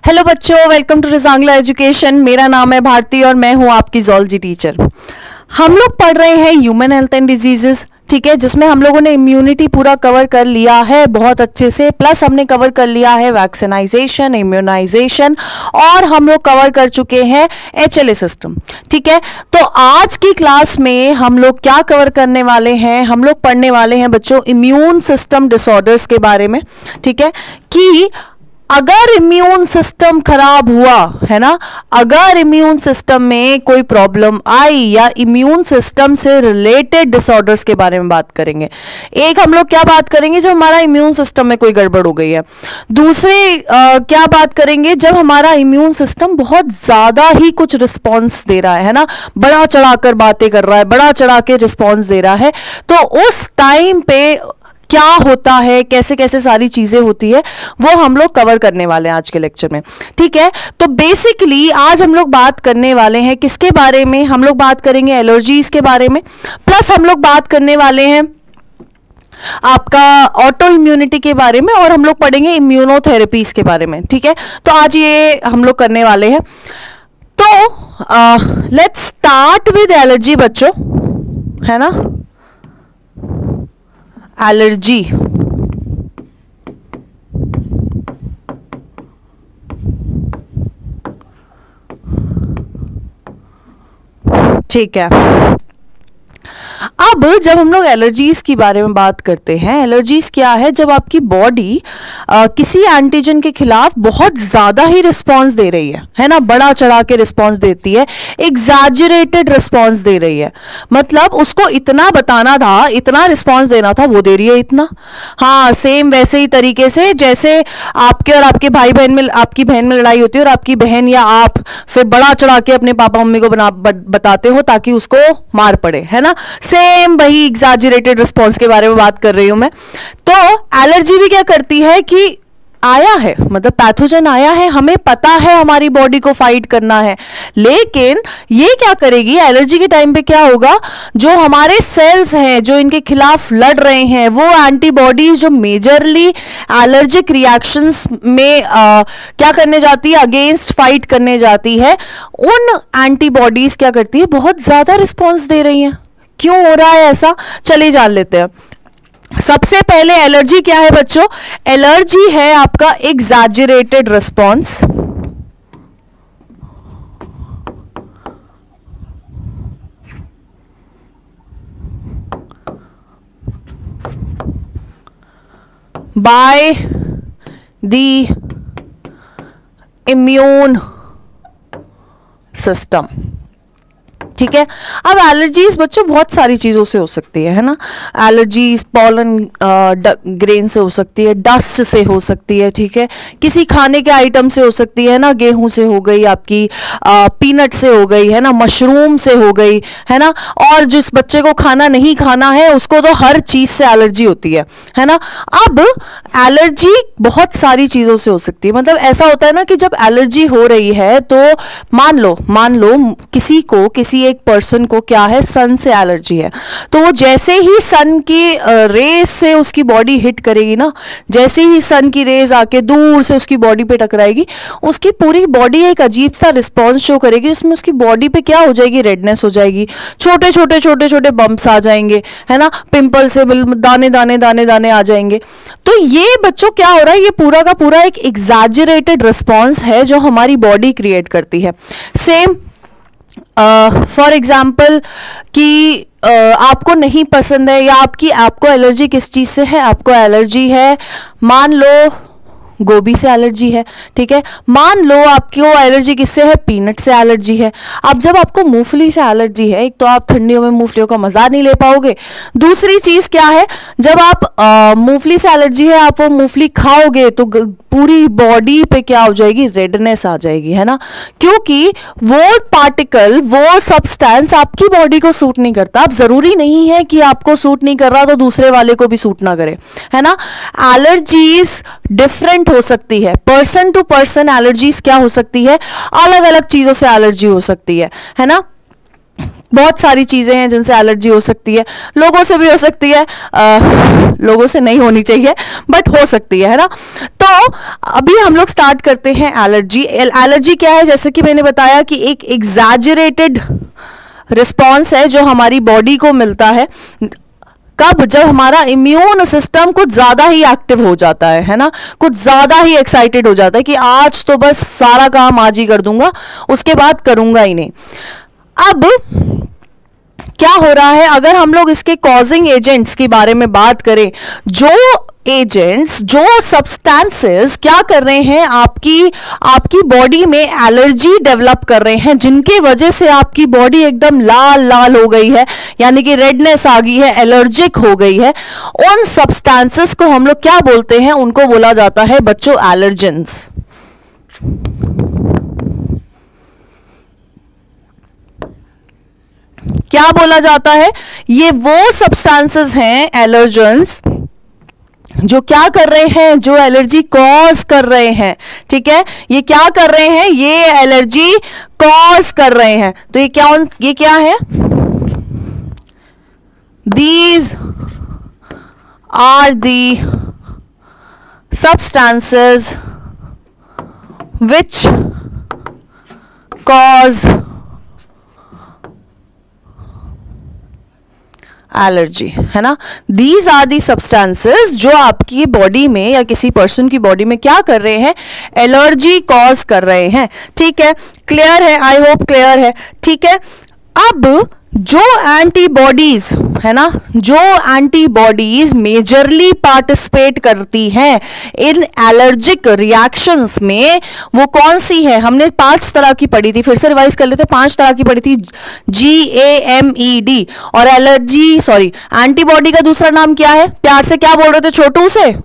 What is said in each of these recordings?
Hello बच्चों, welcome to Rezang La education. मेरा नाम है भारती और मैं हूं आपकी ज़ूलॉजी टीचर। हम लोग पढ़ रहे हैं ह्यूमन हेल्थ एंड डिजीजेस, ठीक है, जिसमें हम लोगों ने इम्यूनिटी पूरा कवर कर लिया है बहुत अच्छे से, प्लस हमने कवर कर लिया है वैक्सीनाइजेशन, इम्यूनाइजेशन, और हम लोग कवर कर चुके हैं HLA सिस्टम। ठीक है, तो आज की क्लास में हम लोग क्या कवर करने वाले हैं, हम लोग पढ़ने वाले हैं बच्चों इम्यून सिस्टम डिसऑर्डर्स के बारे में। ठीक है, कि अगर इम्यून सिस्टम खराब हुआ है ना, अगर इम्यून सिस्टम में कोई प्रॉब्लम आई या इम्यून सिस्टम से रिलेटेड डिसऑर्डर्स के बारे में बात करेंगे। एक हम लोग क्या बात करेंगे जब हमारा इम्यून सिस्टम में कोई गड़बड़ हो गई है। दूसरे क्या बात करेंगे जब हमारा इम्यून सिस्टम बहुत ज्यादा ही कुछ रिस्पॉन्स दे रहा है ना, बड़ा चढ़ाकर बातें कर रहा है, बड़ा चढ़ा के रिस्पॉन्स दे रहा है, तो उस टाइम पे क्या होता है, कैसे कैसे सारी चीजें होती है, वो हम लोग कवर करने वाले हैं आज के लेक्चर में। ठीक है, तो बेसिकली आज हम लोग बात करने वाले हैं किसके बारे में, हम लोग बात करेंगे एलर्जीज के बारे में, प्लस हम लोग बात करने वाले हैं आपका ऑटो इम्यूनिटी के बारे में, और हम लोग पढ़ेंगे इम्यूनोथेरेपीज के बारे में। ठीक है, तो आज ये हम लोग करने वाले हैं। तो लेट्स स्टार्ट विद एलर्जी बच्चों, है ना। एलर्जी, ठीक है। अब जब हम लोग एलर्जीज के बारे में बात करते हैं, एलर्जीज क्या है, जब आपकी बॉडी किसी एंटीजन के खिलाफ बहुत ज्यादा ही रिस्पांस दे रही है ना, बड़ा चढ़ा के रिस्पांस देती है, एग्जैजरेटेड रिस्पांस दे रही है, मतलब उसको इतना बताना था, इतना रिस्पांस देना था, वो दे रही है इतना। हाँ, सेम वैसे ही तरीके से जैसे आपके और आपके भाई बहन में, आपकी बहन में लड़ाई होती है और आपकी बहन या आप फिर बड़ा चढ़ा के अपने पापा मम्मी को बताते हो ताकि उसको मार पड़े, है ना। सेम वही एग्जैजरेटेड रिस्पॉन्स के बारे में बात कर रही हूं मैं। तो एलर्जी भी क्या करती है कि आया है, मतलब पैथोजन आया है, हमें पता है हमारी बॉडी को फाइट करना है, लेकिन ये क्या करेगी, एलर्जी के टाइम पे क्या होगा, जो हमारे सेल्स हैं जो इनके खिलाफ लड़ रहे हैं, वो एंटीबॉडीज जो मेजरली एलर्जिक रिएक्शंस में क्या करने जाती है, अगेंस्ट फाइट करने जाती है, उन एंटीबॉडीज क्या करती है, बहुत ज्यादा रिस्पॉन्स दे रही है। क्यों हो रहा है ऐसा, चलिए जान लेते हैं। सबसे पहले एलर्जी क्या है बच्चों, एलर्जी है आपका exaggerated response. By the immune system. ठीक है, अब एलर्जीज बच्चों बहुत सारी चीजों से हो सकती है ना। एलर्जीज पॉलन ग्रेन से हो सकती है, डस्ट से हो सकती है, ठीक है, किसी खाने के आइटम से हो सकती है ना, गेहूं से हो गई, आपकी पीनट से हो गई, है ना, मशरूम से हो गई, है ना, और जिस बच्चे को खाना नहीं खाना है उसको तो हर चीज से एलर्जी होती है ना। अब एलर्जी बहुत सारी चीजों से हो सकती है, मतलब ऐसा होता है ना कि जब एलर्जी हो रही है तो मान लो किसी को, किसी एक पर्सन को क्या है, सन से एलर्जी है, तो वो जैसे ही सन की रेस से उसकी बॉडी हिट करेगी ना, जैसे ही सन की रेज आके दूर से उसकी बॉडी पे टकराएगी, उसकी पूरी बॉडी एक अजीब सा रिस्पॉन्स शो करेगी, जिसमें उसकी बॉडी पे क्या हो जाएगी, रेडनेस हो जाएगी, छोटे छोटे बम्प्स आ जाएंगे, है ना, पिंपल से दाने दाने दाने दाने आ जाएंगे। तो ये बच्चों क्या हो रहा है, ये पूरा का पूरा एक एग्जैजरेटेड रिस्पॉन्स है जो हमारी बॉडी क्रिएट करती है। सेम फॉर एग्जाम्पल कि आपको नहीं पसंद है, या आपको एलर्जी किस चीज से है, आपको एलर्जी है मान लो गोभी से एलर्जी है, ठीक है, मान लो आपको एलर्जी किससे है, पीनट से एलर्जी है। अब जब आपको मूंगफली से एलर्जी है, एक तो आप ठंडियों में मूंगफलियों का मजा नहीं ले पाओगे, दूसरी चीज क्या है, जब आप मूंगफली से एलर्जी है, आप वो मूंगफली खाओगे तो पूरी बॉडी पे क्या हो जाएगी, रेडनेस आ जाएगी, है ना, क्योंकि वो पार्टिकल, वो सब्सटेंस आपकी बॉडी को सूट नहीं करता। अब जरूरी नहीं है कि आपको सूट नहीं कर रहा तो दूसरे वाले को भी सूट ना करे, है ना। एलर्जीज डिफरेंट हो सकती है, पर्सन टू पर्सन एलर्जीज क्या हो सकती है, अलग अलग चीजों से एलर्जी हो सकती है ना। बहुत सारी चीजें हैं जिनसे एलर्जी हो सकती है, लोगों से भी हो सकती है, लोगों से नहीं होनी चाहिए बट हो सकती है ना। तो अभी हम लोग स्टार्ट करते हैं एलर्जी। एलर्जी क्या है, जैसे कि मैंने बताया कि एक एग्जैजरेटेड रिस्पॉन्स है जो हमारी बॉडी को मिलता है कब, जब हमारा इम्यून सिस्टम कुछ ज्यादा ही एक्टिव हो जाता है ना, कुछ ज्यादा ही एक्साइटेड हो जाता है कि आज तो बस सारा काम आज ही कर दूंगा, उसके बाद करूंगा ही नहीं। अब क्या हो रहा है, अगर हम लोग इसके कॉजिंग एजेंट्स के बारे में बात करें, जो एजेंट्स, जो सब्सटेंसेस क्या कर रहे हैं, आपकी बॉडी में एलर्जी डेवलप कर रहे हैं, जिनके वजह से आपकी बॉडी एकदम लाल लाल हो गई है, यानी कि रेडनेस आ गई है, एलर्जिक हो गई है, उन सब्सटेंसेस को हम लोग क्या बोलते हैं, उनको बोला जाता है बच्चों एलर्जेंस। क्या बोला जाता है, ये वो सब्सटेंसेस हैं एलर्जेंस जो क्या कर रहे हैं, जो एलर्जी कॉज कर रहे हैं। ठीक है, ये क्या कर रहे हैं, ये एलर्जी कॉज कर रहे हैं। तो ये क्या है, these are the substances which cause allergy, है ना। दीज आर दी सब्सटेंसेस जो आपकी बॉडी में या किसी पर्सन की बॉडी में क्या कर रहे हैं, एलर्जी कॉज कर रहे हैं। ठीक है, क्लियर है, आई होप क्लियर है। ठीक है, अब जो एंटीबॉडीज है ना, जो एंटीबॉडीज मेजरली पार्टिसिपेट करती हैं इन एलर्जिक रिएक्शंस में, वो कौन सी है, हमने 5 तरह की पढ़ी थी, फिर से रिवाइज कर लेते, 5 तरह की पढ़ी थी, GAMED। और एंटीबॉडी का दूसरा नाम क्या है, प्यार से क्या बोल रहे थे छोटू से,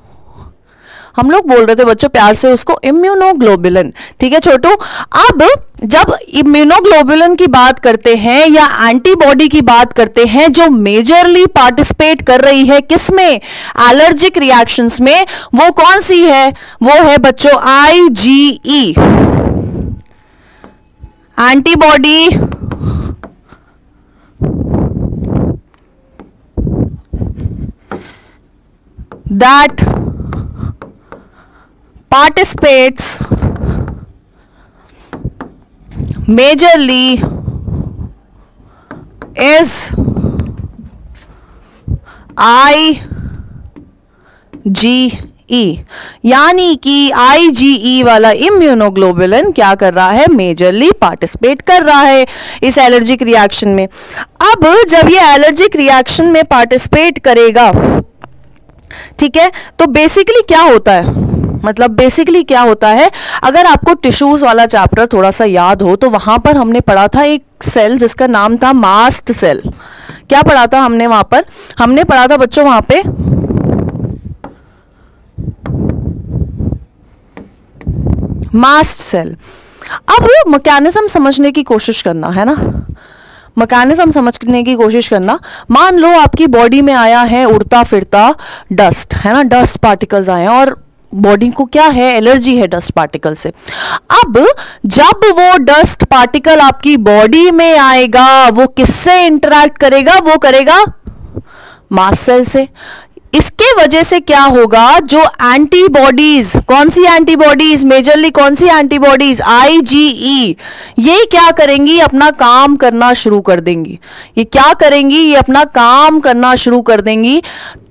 हम लोग बोल रहे थे बच्चों प्यार से उसको इम्यूनोग्लोबुलिन। ठीक है छोटू, अब जब इम्यूनोग्लोबुलिन की बात करते हैं या एंटीबॉडी की बात करते हैं जो मेजरली पार्टिसिपेट कर रही है किसमें, एलर्जिक रिएक्शंस में, वो कौन सी है, वो है बच्चों IgE, antibody that participates majorly is IgE, यानी कि IgE वाला इम्यूनोग्लोबुलिन क्या कर रहा है, मेजरली पार्टिसिपेट कर रहा है इस एलर्जिक रिएक्शन में। अब जब ये एलर्जिक रिएक्शन में पार्टिसिपेट करेगा, ठीक है, तो बेसिकली क्या होता है, मतलब बेसिकली क्या होता है, अगर आपको टिश्यूज वाला चैप्टर थोड़ा सा याद हो तो वहां पर हमने पढ़ा था एक सेल जिसका नाम था मास्ट सेल। क्या पढ़ा था हमने वहां पर, हमने पढ़ा था बच्चों वहां पे मास्ट सेल। अब मैकेनिज्म समझने की कोशिश करना है ना, मैकेनिज्म समझने की कोशिश करना। मान लो आपकी बॉडी में आया है उड़ता फिरता डस्ट, है ना, डस्ट पार्टिकल्स आए हैं और बॉडी को क्या है, एलर्जी है डस्ट पार्टिकल से। अब जब वो डस्ट पार्टिकल आपकी बॉडी में आएगा, वो किससे इंटरैक्ट करेगा, वो करेगा मास्ट सेल से। इसके वजह से क्या होगा, जो एंटीबॉडीज, कौन सी एंटीबॉडीज, मेजरली कौन सी एंटीबॉडीज, IgE, ये क्या करेंगी, अपना काम करना शुरू कर देंगी। ये क्या करेंगी, ये अपना काम करना शुरू कर देंगी।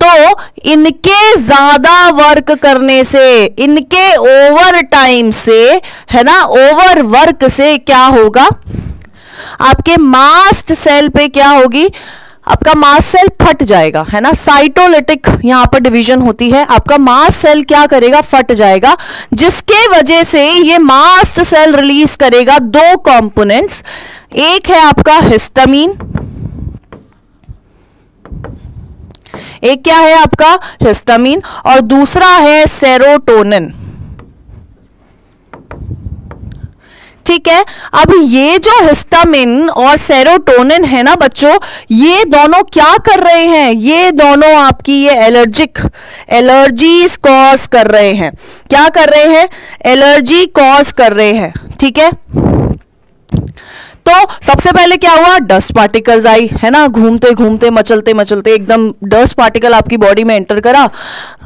तो इनके ज्यादा वर्क करने से, इनके ओवर टाइम से, है ना, ओवर वर्क से क्या होगा, आपके मास्ट सेल पे क्या होगी, आपका मास्ट सेल फट जाएगा, है ना, साइटोलिटिक यहां पर डिवीजन होती है, आपका मास्ट सेल क्या करेगा, फट जाएगा, जिसके वजह से ये मास्ट सेल रिलीज करेगा 2 कंपोनेंट्स। एक है आपका हिस्टामीन, एक क्या है आपका हिस्टामीन, और दूसरा है सेरोटोनिन। ठीक है, अब ये जो हिस्टामिन और सेरोटोनिन है ना बच्चों, ये दोनों क्या कर रहे हैं, ये दोनों आपकी ये एलर्जीज कॉज कर रहे हैं। क्या कर रहे हैं, एलर्जी कॉज कर रहे हैं। ठीक है, तो सबसे पहले क्या हुआ, डस्ट पार्टिकल्स आई, है ना, घूमते घूमते मचलते मचलते एकदम डस्ट पार्टिकल आपकी बॉडी में एंटर करा,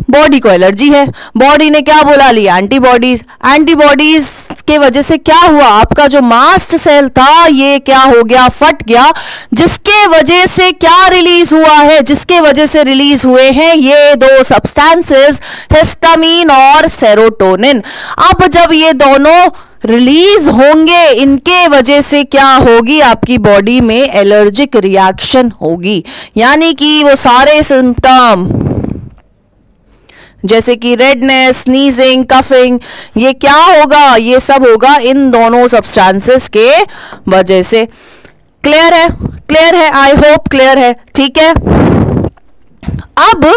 बॉडी को एलर्जी है, बॉडी ने क्या बोला, ली एंटीबॉडीज, एंटीबॉडीज के वजह से क्या हुआ, आपका जो मास्ट सेल था ये क्या हो गया, फट गया, जिसके वजह से क्या रिलीज हुआ है, जिसके वजह से रिलीज हुए हैं ये दो सब्सटेंसेस, हिस्टामीन और सेरोटोनिन। अब जब ये दोनों रिलीज होंगे, इनके वजह से क्या होगी, आपकी बॉडी में एलर्जिक रिएक्शन होगी, यानी कि वो सारे सिम्टम जैसे कि रेडनेस, स्नीजिंग, कफिंग, ये क्या होगा, ये सब होगा इन दोनों सब्सटेंसेस के वजह से। क्लियर है, क्लियर है, आई होप क्लियर है, ठीक है। अब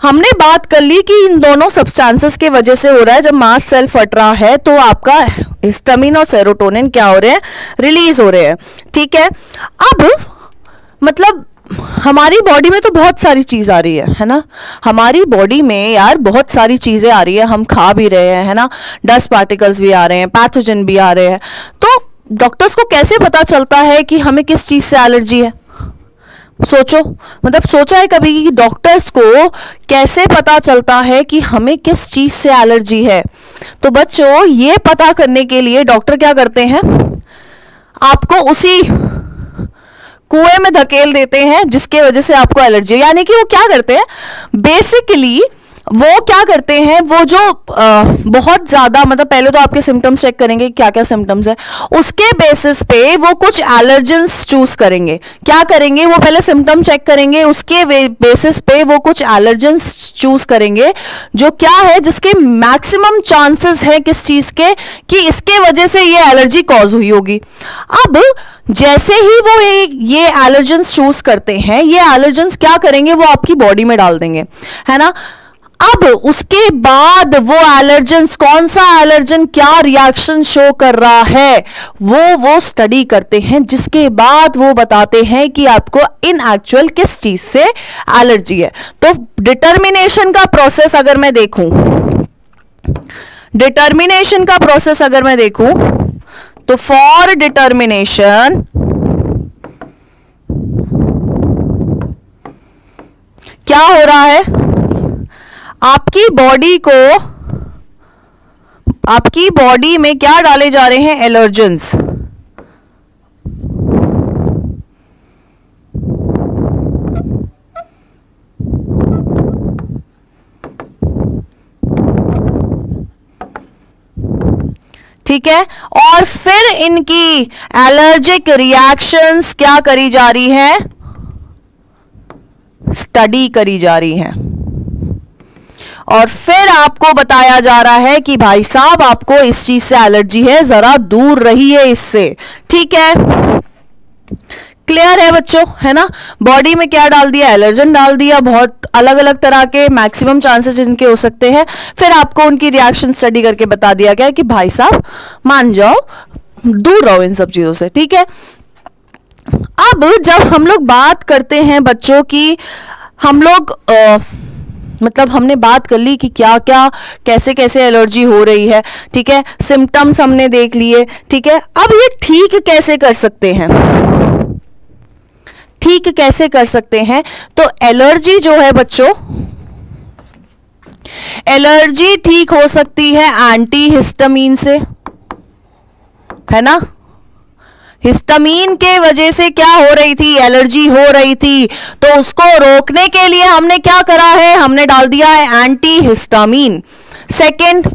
हमने बात कर ली कि इन दोनों सब्सटेंसेस के वजह से हो रहा है, जब मास्ट सेल फट रहा है तो आपका हिस्टामिन और सेरोटोनिन क्या हो रहे हैं, रिलीज हो रहे हैं, ठीक है। अब मतलब हमारी बॉडी में तो बहुत सारी चीज आ रही है ना, हमारी बॉडी में यार बहुत सारी चीजें आ रही है, हम खा भी रहे हैं, है ना, डस्ट पार्टिकल्स भी आ रहे हैं, पैथोजन भी आ रहे हैं, तो डॉक्टर्स को कैसे पता चलता है कि हमें किस चीज से एलर्जी है? सोचो, मतलब सोचा है कभी कि डॉक्टर्स को कैसे पता चलता है कि हमें किस चीज से एलर्जी है? तो बच्चों ये पता करने के लिए डॉक्टर क्या करते हैं, आपको उसी कुएं में धकेल देते हैं जिसके वजह से आपको एलर्जी है। यानी कि वो क्या करते हैं, बेसिकली वो क्या करते हैं, वो जो बहुत ज्यादा, मतलब पहले तो आपके सिम्टम्स चेक करेंगे क्या क्या सिम्टम्स है, उसके बेसिस पे वो कुछ एलर्जेंस चूज करेंगे। क्या करेंगे, वो पहले सिम्टम चेक करेंगे, उसके बेसिस पे वो कुछ एलर्जेंस चूज करेंगे जो क्या है, जिसके मैक्सिमम चांसेस है किस चीज के, कि इसके वजह से ये एलर्जी कॉज हुई होगी। अब जैसे ही वो ये एलर्जेंस चूज करते हैं, ये एलर्जेंस क्या करेंगे, वो आपकी बॉडी में डाल देंगे, है ना। अब उसके बाद वो एलर्जेंस, कौन सा एलर्जन क्या रिएक्शन शो कर रहा है, वो स्टडी करते हैं, जिसके बाद वो बताते हैं कि आपको इन एक्चुअल किस चीज से एलर्जी है। तो डिटर्मिनेशन का प्रोसेस अगर मैं देखूं, डिटर्मिनेशन का प्रोसेस अगर मैं देखूं, तो फॉर डिटर्मिनेशन क्या हो रहा है, आपकी बॉडी में क्या डाले जा रहे हैं, एलर्जेंस। ठीक है, और फिर इनकी एलर्जिक रिएक्शंस क्या करी जा रही है, स्टडी करी जा रही है, और फिर आपको बताया जा रहा है कि भाई साहब आपको इस चीज से एलर्जी है, जरा दूर रहिए इससे, ठीक है। क्लियर है बच्चों, है ना। बॉडी में क्या डाल दिया, एलर्जन डाल दिया, बहुत अलग अलग तरह के मैक्सिमम चांसेस इनके हो सकते हैं, फिर आपको उनकी रिएक्शन स्टडी करके बता दिया गया कि भाई साहब मान जाओ, दूर रहो इन सब चीजों से, ठीक है। अब जब हम लोग बात करते हैं बच्चों की, हम लोग मतलब हमने बात कर ली कि क्या क्या कैसे कैसे एलर्जी हो रही है, ठीक है, सिम्टम्स हमने देख लिए, ठीक है। अब ये ठीक कैसे कर सकते हैं, ठीक कैसे कर सकते हैं, तो एलर्जी जो है बच्चों, एलर्जी ठीक हो सकती है एंटी हिस्टामीन से, है ना। हिस्टामीन के वजह से क्या हो रही थी, एलर्जी हो रही थी, तो उसको रोकने के लिए हमने क्या करा है, हमने डाल दिया है एंटी हिस्टामीन। सेकेंड,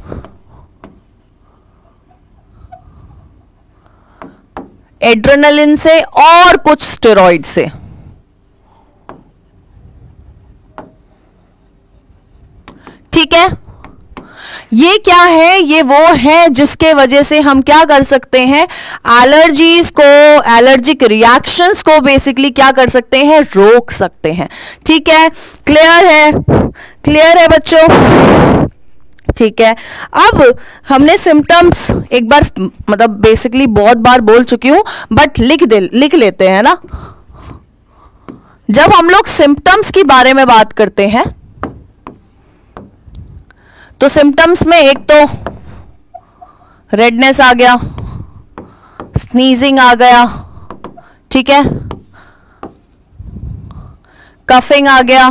एड्रेनलिन से और कुछ स्टेरॉइड से, ठीक है। ये क्या है, ये वो है जिसके वजह से हम क्या कर सकते हैं, एलर्जीज को, एलर्जिक रिएक्शंस को बेसिकली क्या कर सकते हैं, रोक सकते हैं, ठीक है। क्लियर है, क्लियर है बच्चों, ठीक है। अब हमने सिम्टम्स एक बार मतलब बेसिकली बहुत बार बोल चुकी हूं, बट लिख लेते हैं ना। जब हम लोग सिम्टम्स के बारे में बात करते हैं तो सिम्टम्स में एक तो रेडनेस आ गया, स्नीजिंग आ गया, ठीक है, कफिंग आ गया,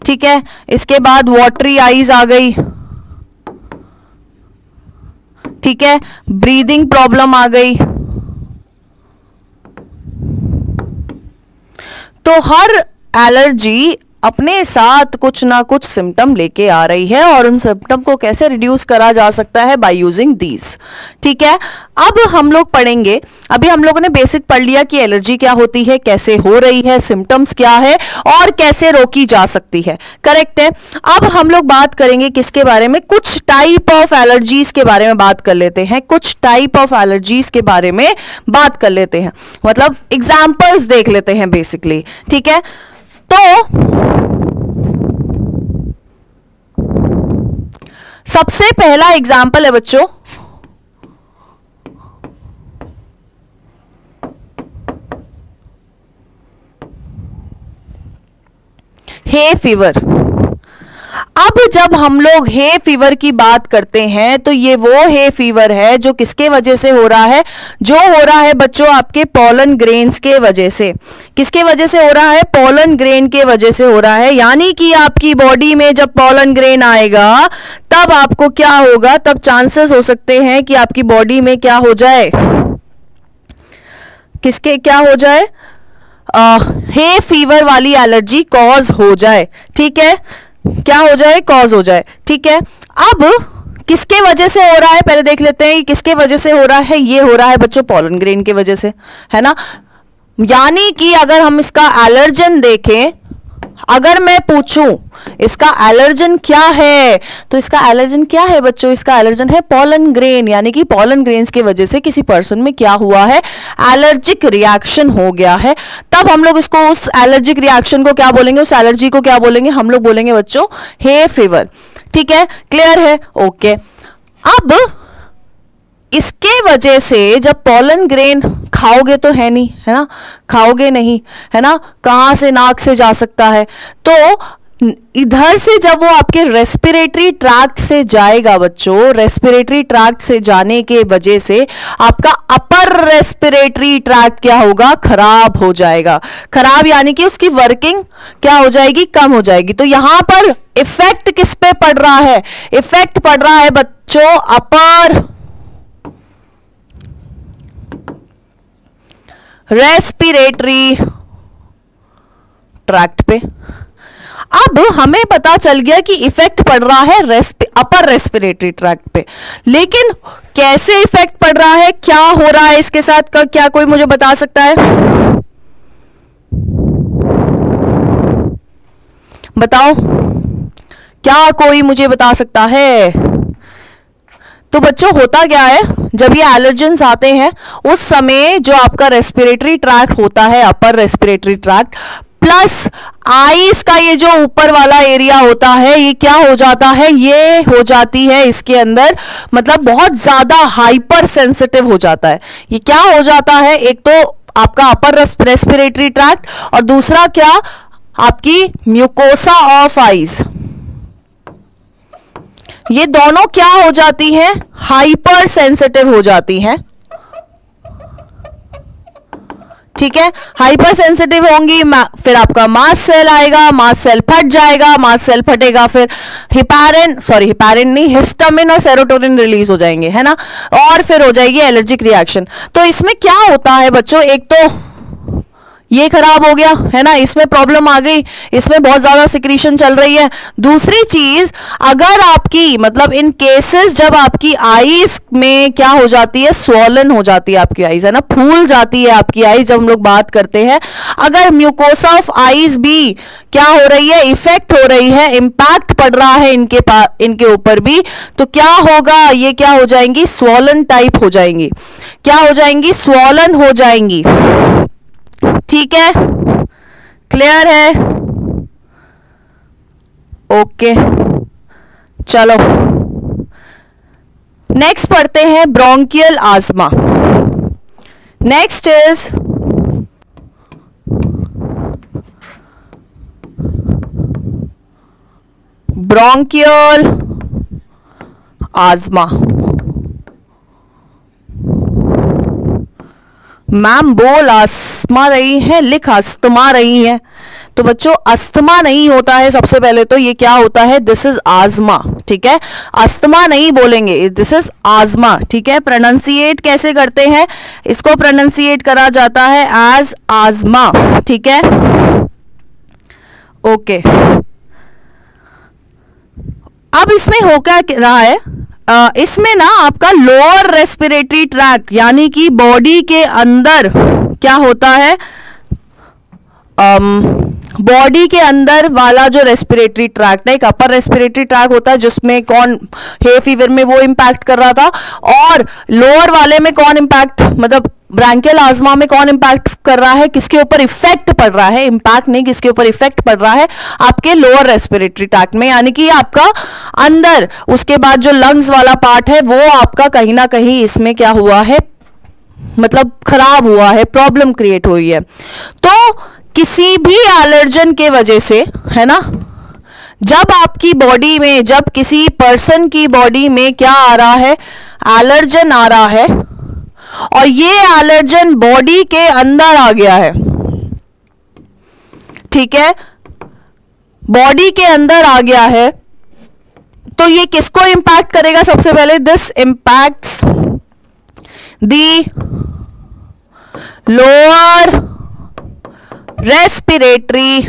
ठीक है, इसके बाद वाटरी आईज आ गई, ठीक है, ब्रीदिंग प्रॉब्लम आ गई। तो हर एलर्जी अपने साथ कुछ ना कुछ सिम्टम लेके आ रही है और उन सिम्टम को कैसे रिड्यूस करा जा सकता है, बाय यूजिंग दीज। ठीक है, अब हम लोग पढ़ेंगे, अभी हम लोगों ने बेसिक पढ़ लिया कि एलर्जी क्या होती है, कैसे हो रही है, सिम्टम्स क्या है और कैसे रोकी जा सकती है। करेक्ट है। अब हम लोग बात करेंगे किसके बारे में, कुछ टाइप ऑफ एलर्जीज के बारे में बात कर लेते हैं, कुछ टाइप ऑफ एलर्जीज के बारे में बात कर लेते हैं, मतलब एग्जाम्पल्स देख लेते हैं बेसिकली। ठीक है, तो सबसे पहला एग्जाम्पल है बच्चों, हे फीवर। अब जब हम लोग हे फीवर की बात करते हैं तो ये वो हे फीवर है जो किसके वजह से हो रहा है, जो हो रहा है बच्चों आपके पोलन ग्रेन्स के वजह से। किसके वजह से हो रहा है, पोलन ग्रेन के वजह से हो रहा है। यानी कि आपकी बॉडी में जब पोलन ग्रेन आएगा तब आपको क्या होगा, तब चांसेस हो सकते हैं कि आपकी बॉडी में क्या हो जाए, किसके क्या हो जाए, हे फीवर वाली एलर्जी कॉज हो जाए। ठीक है, क्या हो जाए, कॉज हो जाए। ठीक है, अब किसके वजह से हो रहा है पहले देख लेते हैं, किसके वजह से हो रहा है। ये हो रहा है बच्चों पोलन ग्रेन की वजह से, है ना। यानी कि अगर हम इसका एलर्जन देखें, अगर मैं पूछूं इसका एलर्जन क्या है, तो इसका एलर्जन क्या है बच्चों, इसका एलर्जन है पोलन ग्रेन। यानी कि पोलन ग्रेन्स की वजह से किसी पर्सन में क्या हुआ है, एलर्जिक रिएक्शन हो गया है। तब हम लोग इसको, उस एलर्जिक रिएक्शन को क्या बोलेंगे, उस एलर्जी को क्या बोलेंगे, हम लोग बोलेंगे बच्चों हे फीवर। ठीक है, क्लियर है, ओके। अब इसके वजह से जब पोलन ग्रेन खाओगे तो है नहीं, है ना, खाओगे नहीं, है ना, कहां से, नाक से जा सकता है। तो इधर से जब वो आपके रेस्पिरेटरी ट्रैक्ट से जाएगा बच्चों, रेस्पिरेटरी ट्रैक्ट से जाने के वजह से आपका अपर रेस्पिरेटरी ट्रैक्ट क्या होगा, खराब हो जाएगा। खराब यानी कि उसकी वर्किंग क्या हो जाएगी, कम हो जाएगी। तो यहां पर इफेक्ट किस पे पड़ रहा है, इफेक्ट पड़ रहा है बच्चों अपर रेस्पिरेटरी ट्रैक्ट पे। अब हमें पता चल गया कि इफेक्ट पड़ रहा है अपर रेस्पिरेटरी ट्रैक्ट पे, लेकिन कैसे इफेक्ट पड़ रहा है, क्या हो रहा है इसके साथ का, क्या कोई मुझे बता सकता है, बताओ, क्या कोई मुझे बता सकता है। तो बच्चों होता क्या है, जब ये एलर्जेंस आते हैं उस समय जो आपका रेस्पिरेटरी ट्रैक्ट होता है, upper respiratory tract plus eyes का ये जो ऊपर वाला एरिया होता है, ये क्या हो जाता है, ये हो जाती है इसके अंदर, मतलब बहुत ज्यादा हाइपर सेंसिटिव हो जाता है। ये क्या हो जाता है, एक तो आपका अपर रेस्पिरेटरी ट्रैक्ट और दूसरा क्या, आपकी म्यूकोसा ऑफ आईज, ये दोनों क्या हो जाती हैं, हाइपर सेंसिटिव हो जाती हैं। ठीक है, हाइपर सेंसिटिव होंगी, फिर आपका मास्ट सेल आएगा, मास्ट सेल फट जाएगा, मास्ट सेल फटेगा, फिर हिस्टामिन नहीं, हिस्टामिन और सेरोटोनिन रिलीज हो जाएंगे, है ना, और फिर हो जाएगी एलर्जिक रिएक्शन। तो इसमें क्या होता है बच्चों, एक तो ये खराब हो गया, है ना, इसमें प्रॉब्लम आ गई, इसमें बहुत ज्यादा सिक्रीशन चल रही है। दूसरी चीज, अगर आपकी, मतलब इन केसेस जब आपकी आईज में क्या हो जाती है, स्वॉलन हो जाती है आपकी आईज, है ना, फूल जाती है आपकी आईज, जब हम लोग बात करते हैं, अगर म्यूकोसा ऑफ आईज भी क्या हो रही है, इफेक्ट हो रही है, इंपैक्ट पड़ रहा है इनके ऊपर भी, तो क्या होगा, ये क्या हो जाएंगी, स्वॉलन टाइप हो जाएंगी, क्या हो जाएंगी, स्वॉलन हो जाएंगी। ठीक है, क्लियर है, ओके। चलो नेक्स्ट पढ़ते हैं bronchial asthma. Next is bronchial asthma. Ma'am बोल आसमा रही है, लिख अस्थमा रही है। तो बच्चों अस्थमा नहीं होता है, सबसे पहले तो ये क्या होता है, दिस इज आजमा, ठीक है। अस्थमा नहीं बोलेंगे, दिस इज आजमा, ठीक है। प्रोनाउंसिएट कैसे करते हैं, इसको प्रोनाउंसिएट करा जाता है एज आजमा, ठीक है। ओके, अब इसमें हो क्या रहा है, इसमें ना आपका लोअर रेस्पिरेटरी ट्रैक यानी कि बॉडी के अंदर क्या होता है, बॉडी के अंदर वाला जो रेस्पिरेटरी ट्रैक्ट है, एक अपर रेस्पिरेटरी ट्रैक होता है जिसमें कौन हे फीवर में वो इम्पैक्ट कर रहा था, और लोअर वाले में कौन इम्पैक्ट, मतलब ब्रैंकियल आजमा में कौन इम्पैक्ट कर रहा है, किसके ऊपर इफेक्ट पड़ रहा है, इम्पैक्ट नहीं, किसके ऊपर इफेक्ट पड़ रहा है, आपके लोअर रेस्पिरेटरी ट्रैक्ट में, यानी कि आपका अंदर, उसके बाद जो लंग्स वाला पार्ट है वो आपका कहीं ना कहीं इसमें क्या हुआ है, मतलब खराब हुआ है, प्रॉब्लम क्रिएट हुई है। तो किसी भी एलर्जन के वजह से, है ना, जब आपकी बॉडी में, जब किसी पर्सन की बॉडी में क्या आ रहा है, एलर्जन आ रहा है, और ये एलर्जन बॉडी के अंदर आ गया है, ठीक है, बॉडी के अंदर आ गया है, तो ये किसको इंपैक्ट करेगा, सबसे पहले this impacts the lower respiratory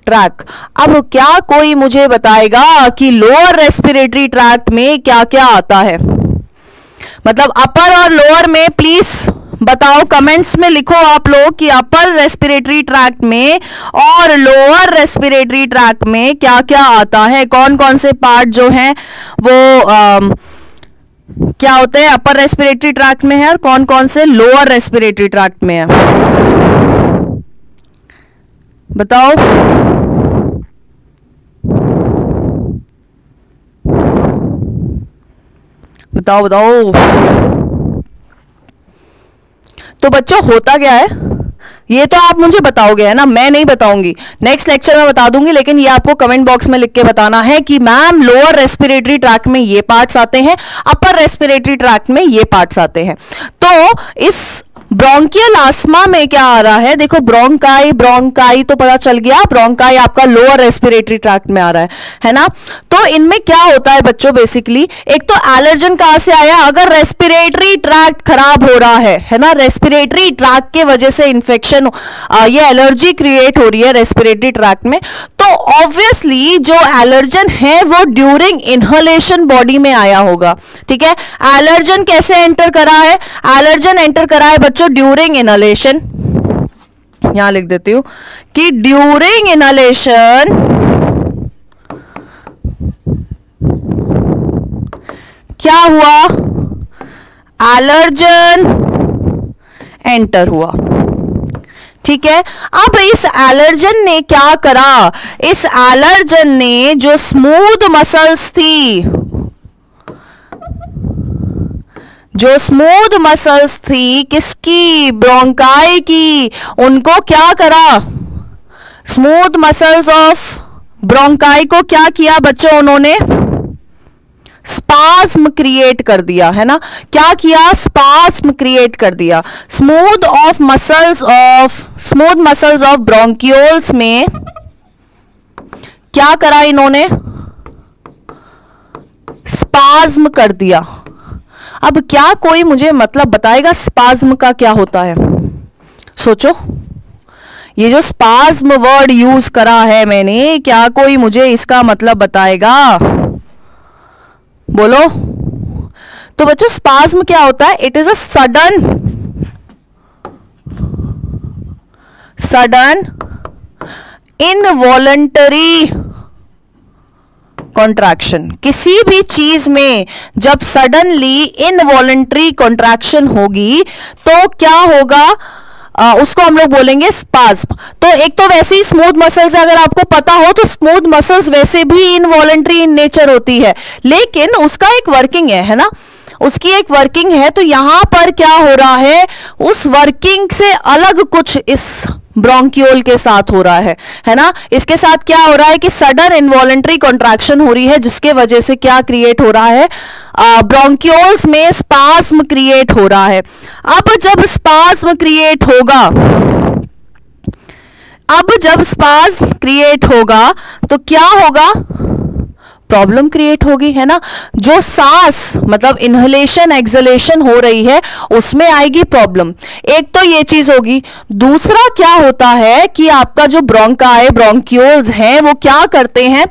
tract. अब क्या कोई मुझे बताएगा कि लोअर रेस्पिरेटरी ट्रैक्ट में क्या क्या आता है, मतलब अपर और लोअर में, प्लीज बताओ, कमेंट्स में लिखो आप लोग कि अपर रेस्पिरेटरी ट्रैक्ट में और लोअर रेस्पिरेटरी ट्रैक्ट में क्या क्या आता है, कौन कौन से पार्ट जो हैं वो क्या होते हैं, अपर रेस्पिरेटरी ट्रैक्ट में है, और कौन कौन से लोअर रेस्पिरेटरी ट्रैक्ट में है, बताओ। बताओ बताओ। तो बच्चों होता क्या है, ये तो आप मुझे बताओगे, है ना, मैं नहीं बताऊंगी, नेक्स्ट लेक्चर में बता दूंगी, लेकिन ये आपको कमेंट बॉक्स में लिख के बताना है कि मैम लोअर रेस्पिरेटरी ट्रैक्ट में ये पार्ट्स आते हैं, अपर रेस्पिरेटरी ट्रैक्ट में ये पार्ट्स आते हैं। तो इस ब्रोंकियल आस्मा में क्या आ रहा है, देखो ब्रोंकाई, ब्रोंकाई तो पता चल गया, ब्रोंकाई आपका लोअर रेस्पिरेटरी ट्रैक्ट में आ रहा है ना। तो इनमें क्या होता है बच्चों, बेसिकली एक तो एलर्जन कहां से आया, अगर रेस्पिरेटरी ट्रैक्ट खराब हो रहा है ना, रेस्पिरेटरी ट्रैक्ट के वजह से इंफेक्शन, ये एलर्जी क्रिएट हो रही है रेस्पिरेटरी ट्रैक्ट में, तो ऑब्वियसली जो एलर्जन है वो ड्यूरिंग इनहेलेशन बॉडी में आया होगा, ठीक है। एलर्जन कैसे एंटर करा है, एलर्जन एंटर करा है बच्चों ड्यूरिंग इनहेलेशन, यहां लिख देती हूं कि ड्यूरिंग इनहेलेशन क्या हुआ, एलर्जन एंटर हुआ, ठीक है। अब इस एलर्जन ने क्या करा, इस एलर्जन ने जो स्मूथ मसल्स थी, जो स्मूथ मसल्स थी किसकी, ब्रोंकाई की, उनको क्या करा, स्मूथ मसल्स ऑफ ब्रोंकाई को क्या किया बच्चों, उन्होंने स्पाज्म क्रिएट कर दिया, है ना, क्या किया, स्पाज्म क्रिएट कर दिया। स्मूथ मसल्स ऑफ ब्रोंकियोल्स में क्या करा इन्होंने, स्पाज्म कर दिया। अब क्या कोई मुझे मतलब बताएगा स्पाज्म का क्या होता है, सोचो, ये जो स्पाज्म वर्ड यूज करा है मैंने, क्या कोई मुझे इसका मतलब बताएगा, बोलो। तो बच्चों स्पाज्म क्या होता है, it is a sudden involuntary contraction. किसी भी चीज में जब सडनली इनवॉलंटरी कॉन्ट्रैक्शन होगी तो क्या होगा, उसको हम लोग बोलेंगे स्पाज्म। तो एक तो वैसे ही स्मूथ मसल्स, अगर आपको पता हो तो स्मूथ मसल्स वैसे भी इनवॉलंटरी इन नेचर होती है, लेकिन उसका एक वर्किंग है ना, उसकी एक वर्किंग है। तो यहां पर क्या हो रहा है, उस वर्किंग से अलग कुछ इस ब्रोंकियोल के साथ हो रहा है ना। इसके साथ क्या हो रहा है कि सडन इनवॉलेंट्री कॉन्ट्रैक्शन हो रही है, जिसके वजह से क्या क्रिएट हो रहा है, ब्रोंकियोल्स में स्पाज्म क्रिएट हो रहा है। अब जब स्पाज्म क्रिएट होगा, तो क्या होगा, प्रॉब्लम क्रिएट होगी, है ना। जो सांस मतलब इनहेलेशन एक्सहेलेशन हो रही है उसमें आएगी प्रॉब्लम। एक तो ये चीज होगी। दूसरा क्या होता है कि आपका जो ब्रोंकाई ब्रोंकियोल्स हैं वो क्या करते हैं,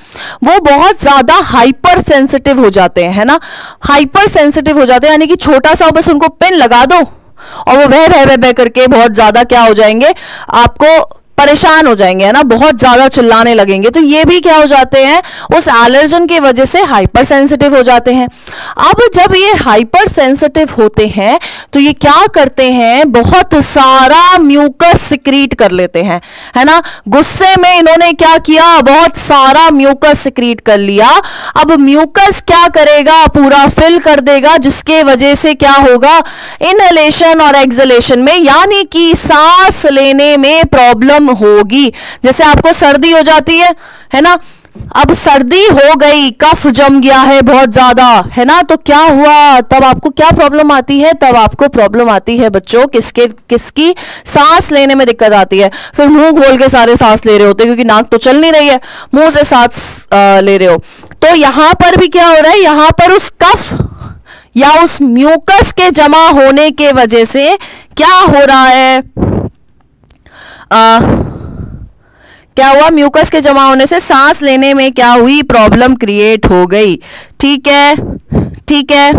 वो बहुत ज्यादा हाइपर सेंसिटिव हो जाते हैं, है ना। हाइपर सेंसिटिव हो जाते हैं यानी कि छोटा सा बस उनको पिन लगा दो और वो बह बह करके बहुत ज्यादा क्या हो जाएंगे, आपको परेशान हो जाएंगे, है ना, बहुत ज्यादा चिल्लाने लगेंगे। तो ये भी क्या हो जाते हैं, उस एलर्जन की वजह से हाइपर सेंसिटिव हो जाते हैं। अब जब ये हाइपर सेंसिटिव होते हैं तो ये क्या करते हैं, बहुत सारा म्यूकस सिक्रीट कर लेते हैं, है ना। गुस्से में इन्होंने क्या किया, बहुत सारा म्यूकस सिक्रीट कर लिया। अब म्यूकस क्या करेगा, पूरा फिल कर देगा, जिसके वजह से क्या होगा, इनहेलेशन और एक्सहेलेशन में यानी कि सांस लेने में प्रॉब्लम होगी। जैसे आपको सर्दी हो जाती है ना। अब सर्दी हो गई, कफ जम गया है बहुत ज्यादा, है ना, तो क्या हुआ, तब आपको क्या प्रॉब्लम आती है, तब आपको प्रॉब्लम आती है बच्चों किसकी, सांस लेने में दिक्कत आती है। फिर मुंह खोल के सारे सांस ले रहे होते क्योंकि नाक तो चल नहीं रही है, मुंह से सांस ले रहे हो। तो यहां पर भी क्या हो रहा है, यहां पर उस कफ या उस म्यूकस के जमा होने के वजह से क्या हो रहा है, क्या हुआ, म्यूकस के जमा होने से सांस लेने में क्या हुई, प्रॉब्लम क्रिएट हो गई। ठीक है, ठीक है।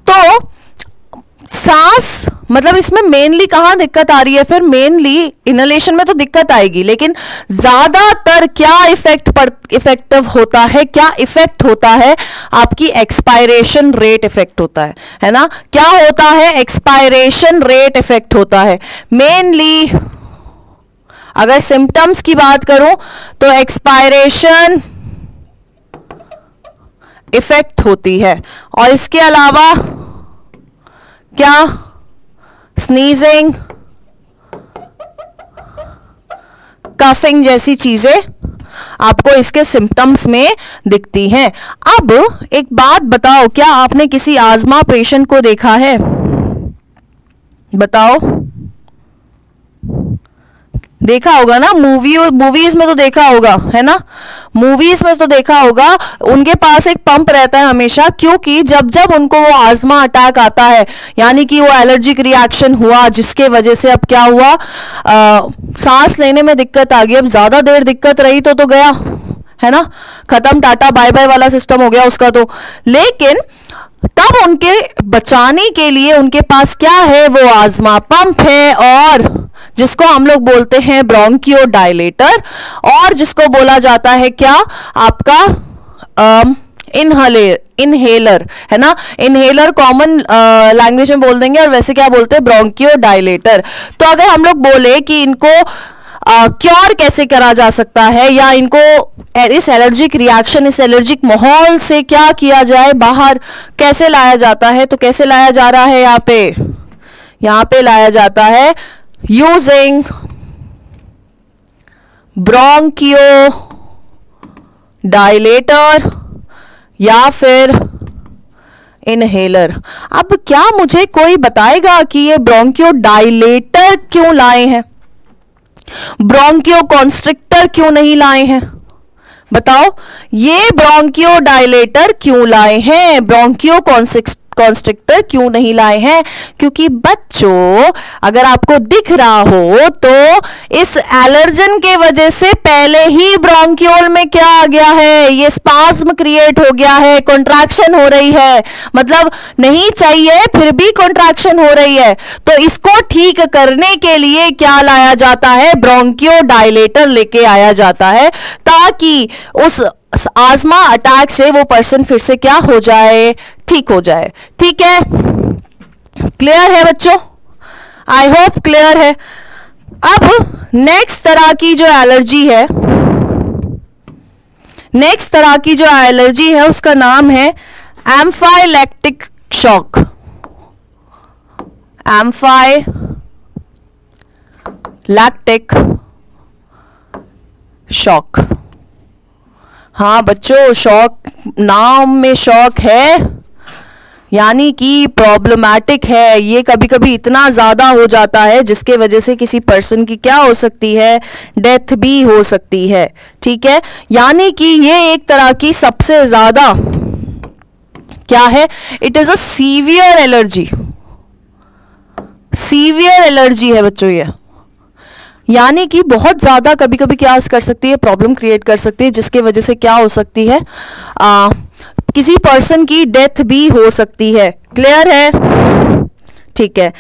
तो सांस मतलब इसमें मेनली कहां दिक्कत आ रही है, फिर मेनली इनहेलेशन में तो दिक्कत आएगी, लेकिन ज्यादातर क्या इफेक्टिव होता है, क्या इफेक्ट होता है, आपकी एक्सपायरेशन रेट इफेक्ट होता है ना। क्या होता है, एक्सपायरेशन रेट इफेक्ट होता है मेनली। अगर सिम्टम्स की बात करूं तो एक्सपायरेशन इफेक्ट होती है, और इसके अलावा क्या, स्नीजिंग, कफिंग जैसी चीजें आपको इसके सिम्टम्स में दिखती हैं। अब एक बात बताओ, क्या आपने किसी आजमा पेशेंट को देखा है, बताओ, देखा होगा ना, मूवीज में तो देखा होगा, है ना, मूवीज में तो देखा होगा। उनके पास एक पंप रहता है हमेशा, क्योंकि जब जब उनको वो आजमा अटैक आता है, यानी कि वो एलर्जिक रिएक्शन हुआ, जिसके वजह से अब क्या हुआ, सांस लेने में दिक्कत आ गई। अब ज्यादा देर दिक्कत रही तो गया, है ना, खत्म, टाटा बाय बाय वाला सिस्टम हो गया उसका तो। लेकिन तब उनके बचाने के लिए उनके पास क्या है, वो आजमा पंप है, और जिसको हम लोग बोलते हैं ब्रोंकियो डायलेटर, और जिसको बोला जाता है क्या, आपका इनहेलर, है ना। इनहेलर कॉमन लैंग्वेज में बोल देंगे, और वैसे क्या बोलते हैं, ब्रोंकियो डायलेटर। तो अगर हम लोग बोले कि इनको क्योर कैसे करा जा सकता है, या इनको इस एलर्जिक रिएक्शन, इस एलर्जिक माहौल से क्या किया जाए, बाहर कैसे लाया जाता है, तो कैसे लाया जा रहा है, यहां पे लाया जाता है यूजिंग ब्रोंकियो डायलेटर या फिर इनहेलर। अब क्या मुझे कोई बताएगा कि ये ब्रोंकियो डायलेटर क्यों लाए हैं, ब्रोंकियो कॉन्स्ट्रिक्टर क्यों नहीं लाए हैं, बताओ, ये ब्रोंकियो डायलेटर क्यों लाए हैं, ब्रोंकियो कॉन्स्ट्रिक्टर क्यों नहीं लाए हैं? क्योंकि बच्चों, अगर आपको दिख रहा हो तो इस एलर्जन के वजह से पहले ही ब्रोंकियोल में क्या आ गया है, ये स्पाज्म क्रिएट हो गया है, कॉन्ट्रैक्शन हो रही है, मतलब नहीं चाहिए फिर भी कॉन्ट्रैक्शन हो रही है। तो इसको ठीक करने के लिए क्या लाया जाता है, ब्रोंकियो डायलेटर लेके आया जाता है, ताकि उस आजमा अटैक से वो पर्सन फिर से क्या हो जाए, ठीक हो जाए। ठीक है, क्लियर है बच्चों? आई होप क्लियर है। अब नेक्स्ट तरह की जो एलर्जी है, उसका नाम है anaphylactic shock. Anaphylactic lactic shock. हाँ बच्चों, शॉक, नाम में शॉक है यानी कि प्रॉब्लमैटिक है। ये कभी कभी इतना ज्यादा हो जाता है जिसके वजह से किसी पर्सन की क्या हो सकती है, डेथ भी हो सकती है। ठीक है, यानी कि ये एक तरह की सबसे ज्यादा क्या है, it is a severe allergy. Severe allergy है बच्चों ये, यानी कि बहुत ज्यादा कभी कभी क्या कर सकती है, प्रॉब्लम क्रिएट कर सकती है, जिसके वजह से क्या हो सकती है, किसी पर्सन की डेथ भी हो सकती है। क्लियर है? ठीक है।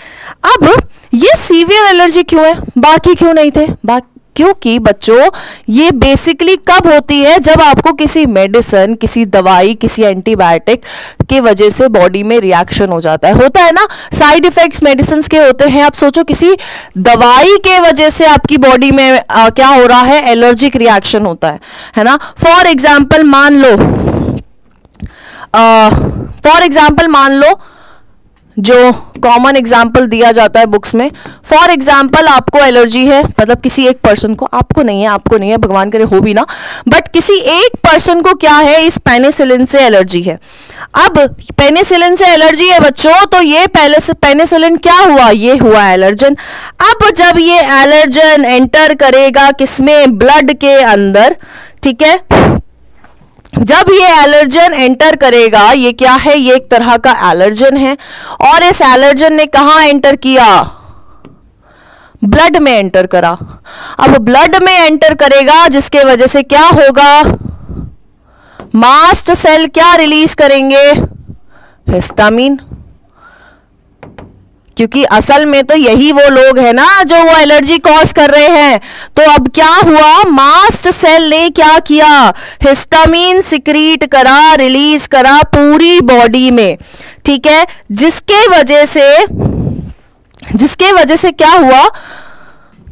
अब ये सीवियर एलर्जी क्यों है, बाकी क्यों नहीं थे? क्योंकि बच्चों ये बेसिकली कब होती है, जब आपको किसी मेडिसिन, किसी दवाई, किसी एंटीबायोटिक के वजह से बॉडी में रिएक्शन हो जाता है। होता है ना, साइड इफेक्ट्स मेडिसिन के होते हैं। आप सोचो किसी दवाई के वजह से आपकी बॉडी में क्या हो रहा है, एलर्जिक रिएक्शन होता है ना। फॉर एग्जाम्पल मान लो जो कॉमन एग्जाम्पल दिया जाता है बुक्स में, फॉर एग्जाम्पल आपको एलर्जी है, मतलब किसी एक पर्सन को, आपको नहीं है, भगवान करे हो भी ना, बट किसी एक पर्सन को क्या है, इस पेनिसिलिन से एलर्जी है। अब पेनिसिलिन से एलर्जी है बच्चों, तो ये पहले से पेनिसिलिन क्या हुआ, ये हुआ एलर्जन। अब जब ये एलर्जन एंटर करेगा किसमें, ब्लड के अंदर, ठीक है, जब ये एलर्जन एंटर करेगा, ये क्या है, ये एक तरह का एलर्जन है, और इस एलर्जन ने कहां एंटर किया, ब्लड में एंटर करा। अब ब्लड में एंटर करेगा जिसके वजह से क्या होगा, मास्ट सेल क्या रिलीज करेंगे, हिस्टामिन। क्योंकि असल में तो यही वो लोग हैं ना जो वो एलर्जी कॉज कर रहे हैं। तो अब क्या हुआ, मास्ट सेल ने क्या किया, हिस्टामिन सिक्रीट करा, रिलीज करा पूरी बॉडी में। ठीक है, जिसके वजह से क्या हुआ,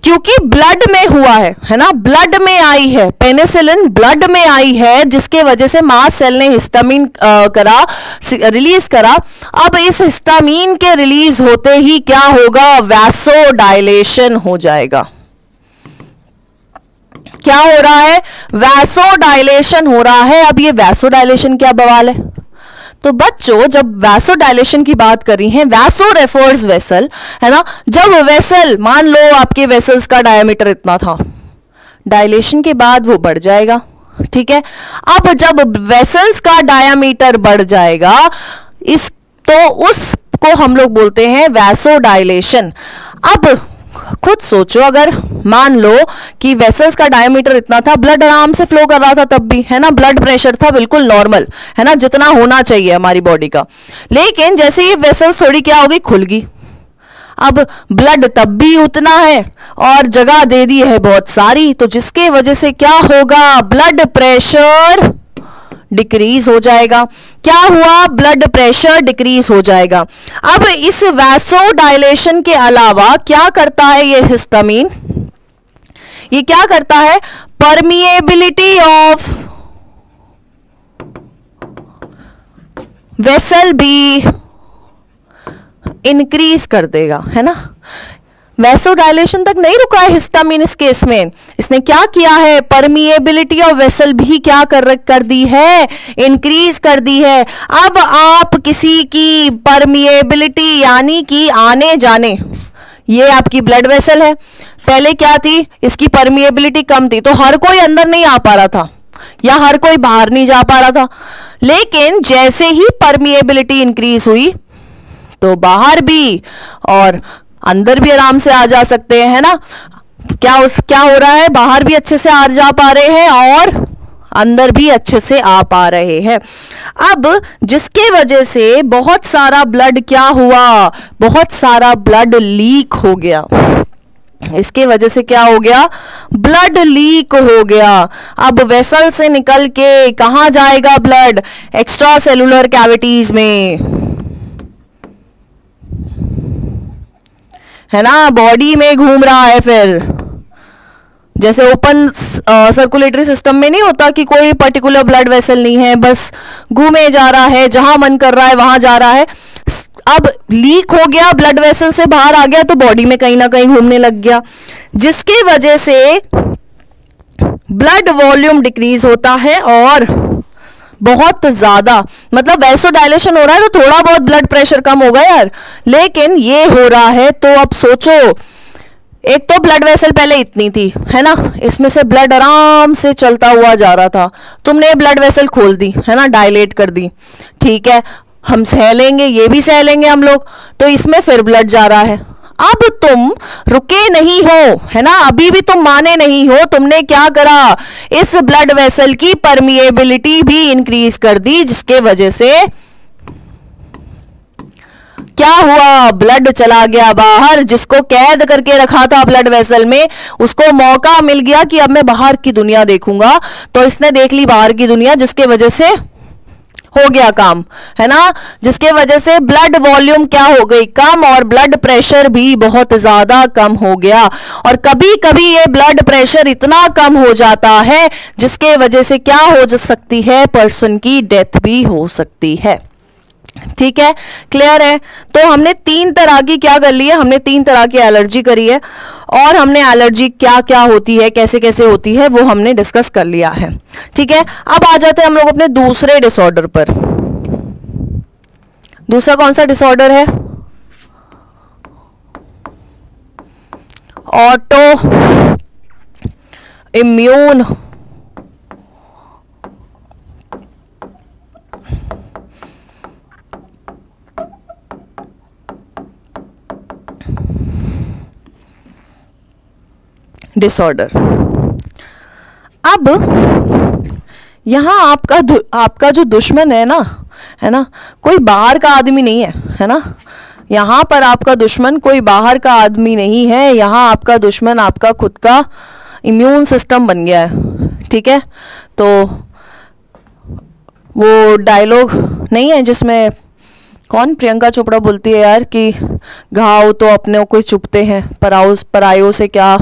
क्योंकि ब्लड में हुआ है ना, ब्लड में आई है पेनिसिलिन, ब्लड में आई है, जिसके वजह से मास्ट सेल ने हिस्टामिन रिलीज करा। अब इस हिस्टामिन के रिलीज होते ही क्या होगा, वैसोडाइलेशन हो जाएगा। क्या हो रहा है, वैसोडाइलेशन हो रहा है। अब ये वैसोडाइलेशन क्या बवाल है, तो बच्चों जब वैसोडाइलेशन की बात कर रही हैं, वैसो रेफर्स वेसल, है ना। जब वेसल, मान लो आपके वेसल्स का डायमीटर इतना था, डायलेशन के बाद वो बढ़ जाएगा। ठीक है, अब जब वेसल्स का डायमीटर बढ़ जाएगा, उसको हम लोग बोलते हैं वैसोडाइलेशन। अब खुद सोचो, अगर मान लो कि वेसल्स का डायमीटर इतना था, ब्लड आराम से फ्लो कर रहा था तब भी, है ना, ब्लड प्रेशर था बिल्कुल नॉर्मल, है ना, जितना होना चाहिए हमारी बॉडी का। लेकिन जैसे ये वेसल्स थोड़ी क्या होगी, खुल गई, अब ब्लड तब भी उतना है और जगह दे दी है बहुत सारी, तो जिसके वजह से क्या होगा, ब्लड प्रेशर डिक्रीज हो जाएगा। क्या हुआ, ब्लड प्रेशर डिक्रीज हो जाएगा। अब इस वैसोडाइलेशन के अलावा क्या करता है ये हिस्टामिन, ये क्या करता है, परमिएबिलिटी ऑफ वेसल भी इंक्रीज कर देगा, है ना। वैसोडाइलेशन तक नहीं रुका है हिस्टामिन इस केस में, इसने क्या किया है, परमिएबिलिटी ऑफ वेसल भी क्या कर दी है, इंक्रीज कर दी है। अब आप किसी की परमिएबिलिटी यानी कि आने जाने, ये आपकी ब्लड वेसल है, पहले क्या थी, इसकी परमिएबिलिटी कम थी, तो हर कोई अंदर नहीं आ पा रहा था या हर कोई बाहर नहीं जा पा रहा था। लेकिन जैसे ही परमिएबिलिटी इंक्रीज हुई तो बाहर भी और अंदर भी आराम से आ जा सकते हैं, है ना। क्या हो रहा है, बाहर भी अच्छे से आ जा पा रहे हैं और अंदर भी अच्छे से आ पा रहे हैं। अब जिसके वजह से बहुत सारा ब्लड क्या हुआ, बहुत सारा ब्लड लीक हो गया। इसके वजह से क्या हो गया, ब्लड लीक हो गया। अब वेसल से निकल के कहां जाएगा ब्लड, एक्स्ट्रा सेलुलर कैविटीज में, है ना, बॉडी में घूम रहा है। फिर जैसे ओपन सर्कुलेटरी सिस्टम में नहीं होता कि कोई पर्टिकुलर ब्लड वेसल नहीं है, बस घूमे जा रहा है, जहां मन कर रहा है वहां जा रहा है। अब लीक हो गया, ब्लड वेसल से बाहर आ गया तो बॉडी में कहीं ना कहीं घूमने लग गया, जिसकी वजह से ब्लड वॉल्यूम डिक्रीज होता है और बहुत ज्यादा, मतलब वैसोडायलेशन हो रहा है तो थोड़ा बहुत ब्लड प्रेशर कम होगा यार, लेकिन ये हो रहा है। तो अब सोचो, एक तो ब्लड वेसल पहले इतनी थी, है ना, इसमें से ब्लड आराम से चलता हुआ जा रहा था, तुमने ब्लड वेसल खोल दी, है ना, डायलेट कर दी, ठीक है, हम सह लेंगे, ये भी सह लेंगे हम लोग, तो इसमें फिर ब्लड जा रहा है। अब तुम रुके नहीं हो, है ना, अभी भी तुम माने नहीं हो, तुमने क्या करा, इस ब्लड वेसल की परमिएबिलिटी भी इंक्रीज कर दी, जिसके वजह से क्या हुआ, ब्लड चला गया बाहर, जिसको कैद करके रखा था ब्लड वेसल में, उसको मौका मिल गया कि अब मैं बाहर की दुनिया देखूंगा, तो इसने देख ली बाहर की दुनिया, जिसके वजह से हो गया काम, है ना, जिसके वजह से ब्लड वॉल्यूम क्या हो गई, कम, और ब्लड प्रेशर भी बहुत ज्यादा कम हो गया। और कभी कभी ये ब्लड प्रेशर इतना कम हो जाता है जिसके वजह से क्या हो सकती है, पर्सन की डेथ भी हो सकती है। ठीक है, क्लियर है। तो हमने 3 तरह की क्या कर ली है, हमने 3 तरह की एलर्जी करी है, और हमने एलर्जी क्या क्या होती है, कैसे कैसे होती है, वो हमने डिस्कस कर लिया है। ठीक है, अब आ जाते हैं हम लोग अपने दूसरे डिसऑर्डर पर। दूसरा कौन सा डिसऑर्डर है, ऑटो इम्यून डिसऑर्डर। अब यहां आपका जो दुश्मन है ना, कोई बाहर का आदमी नहीं है ना, यहां पर आपका दुश्मन कोई बाहर का आदमी नहीं है, यहां आपका दुश्मन आपका खुद का इम्यून सिस्टम बन गया है। ठीक है, तो वो डायलॉग नहीं है जिसमें कौन, प्रियंका चोपड़ा बोलती है यार कि घाव तो अपने को चुभते हैं, परायों से क्या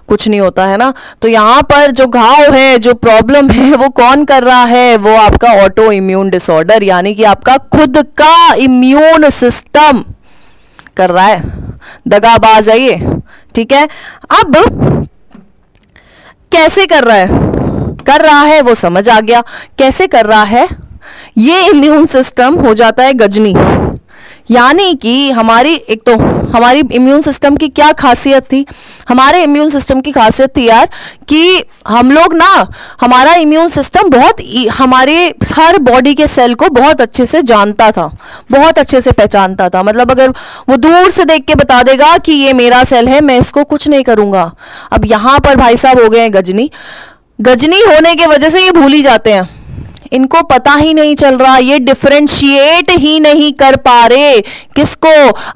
कुछ नहीं होता, है ना। तो यहाँ पर जो घाव है, जो प्रॉब्लम है, वो कौन कर रहा है, वो आपका ऑटो इम्यून डिसऑर्डर, यानी कि आपका खुद का इम्यून सिस्टम कर रहा है, दगाबाज है ये। ठीक है, अब कैसे कर रहा है वो समझ आ गया, कैसे कर रहा है, ये इम्यून सिस्टम हो जाता है गजनी, यानी कि एक तो हमारी इम्यून सिस्टम की क्या खासियत थी, हमारे इम्यून सिस्टम की खासियत थी यार कि हम लोग हमारा इम्यून सिस्टम हमारे हर बॉडी के सेल को बहुत अच्छे से जानता था, बहुत अच्छे से पहचानता था, मतलब अगर वो दूर से देख के बता देगा कि ये मेरा सेल है, मैं इसको कुछ नहीं करूंगा। अब यहां पर भाई साहब हो गए हैं गजनी होने की वजह से ये भूल ही जाते हैं, इनको पता ही नहीं चल रहा, ये डिफरेंशिएट ही नहीं कर पा रहे, किसको,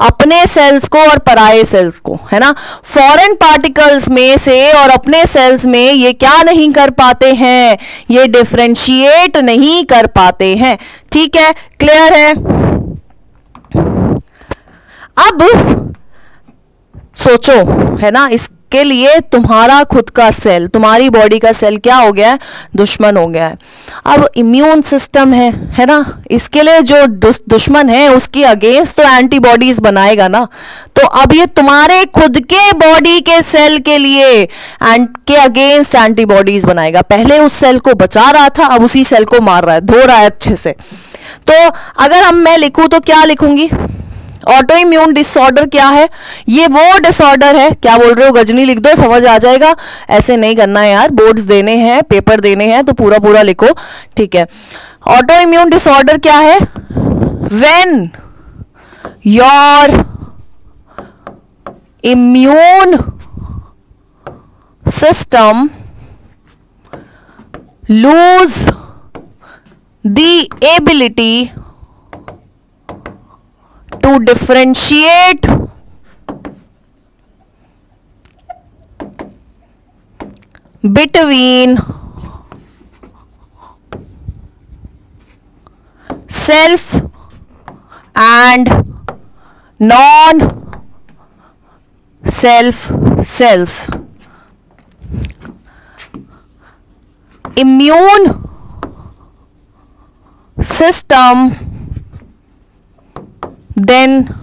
अपने सेल्स को और पराये सेल्स को, है ना, फॉरेन पार्टिकल्स में से और अपने सेल्स में ये क्या नहीं कर पाते हैं, ये डिफरेंशिएट नहीं कर पाते हैं। ठीक है, क्लियर है। अब सोचो, है ना, इसके लिए तुम्हारा खुद का सेल, तुम्हारी बॉडी का सेल क्या हो गया है, दुश्मन हो गया है। अब इम्यून सिस्टम है ना, इसके लिए जो दुश्मन है उसकी अगेंस्ट तो एंटीबॉडीज बनाएगा ना, तो अब ये तुम्हारे खुद के बॉडी के सेल के लिए के अगेंस्ट एंटीबॉडीज बनाएगा। पहले उस सेल को बचा रहा था, अब उसी सेल को मार रहा है, धो रहा है अच्छे से। तो अगर मैं लिखूं तो क्या लिखूंगी, ऑटो इम्यून डिसऑर्डर क्या है, ये वो डिसऑर्डर है, क्या बोल रहे हो गजनी लिख दो, समझ आ जाएगा, ऐसे नहीं करना है यार, बोर्ड्स देने हैं, पेपर देने हैं, तो पूरा पूरा लिखो। ठीक है, ऑटो इम्यून डिसऑर्डर क्या है, when your immune system lose the ability to differentiate between self and non-self cells. Immune system then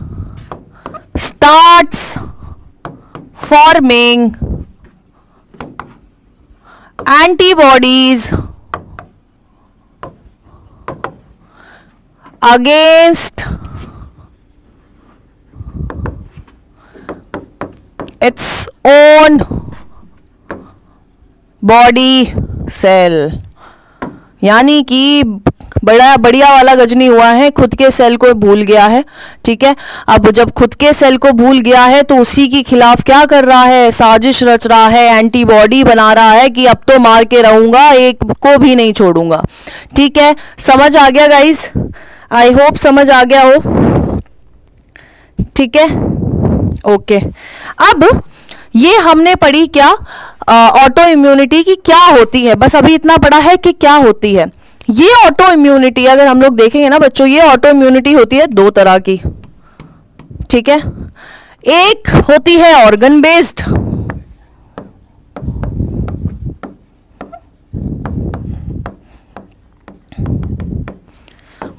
starts forming antibodies against its own body cell। यानी कि बड़ा बढ़िया वाला गजनी हुआ है, खुद के सेल को भूल गया है। ठीक है, अब जब खुद के सेल को भूल गया है तो उसी के खिलाफ क्या कर रहा है, साजिश रच रहा है, एंटीबॉडी बना रहा है कि अब तो मार के रहूंगा, एक को भी नहीं छोड़ूंगा। ठीक है, समझ आ गया गाइस? आई होप समझ आ गया हो। ठीक है, ओके। अब ये हमने पढ़ी क्या, ऑटो इम्यूनिटी की क्या होती है, बस अभी इतना पढ़ा है कि क्या होती है। ये ऑटो इम्यूनिटी अगर हम लोग देखेंगे ना बच्चों, ये ऑटो इम्यूनिटी होती है दो तरह की। ठीक है, एक होती है ऑर्गन बेस्ड,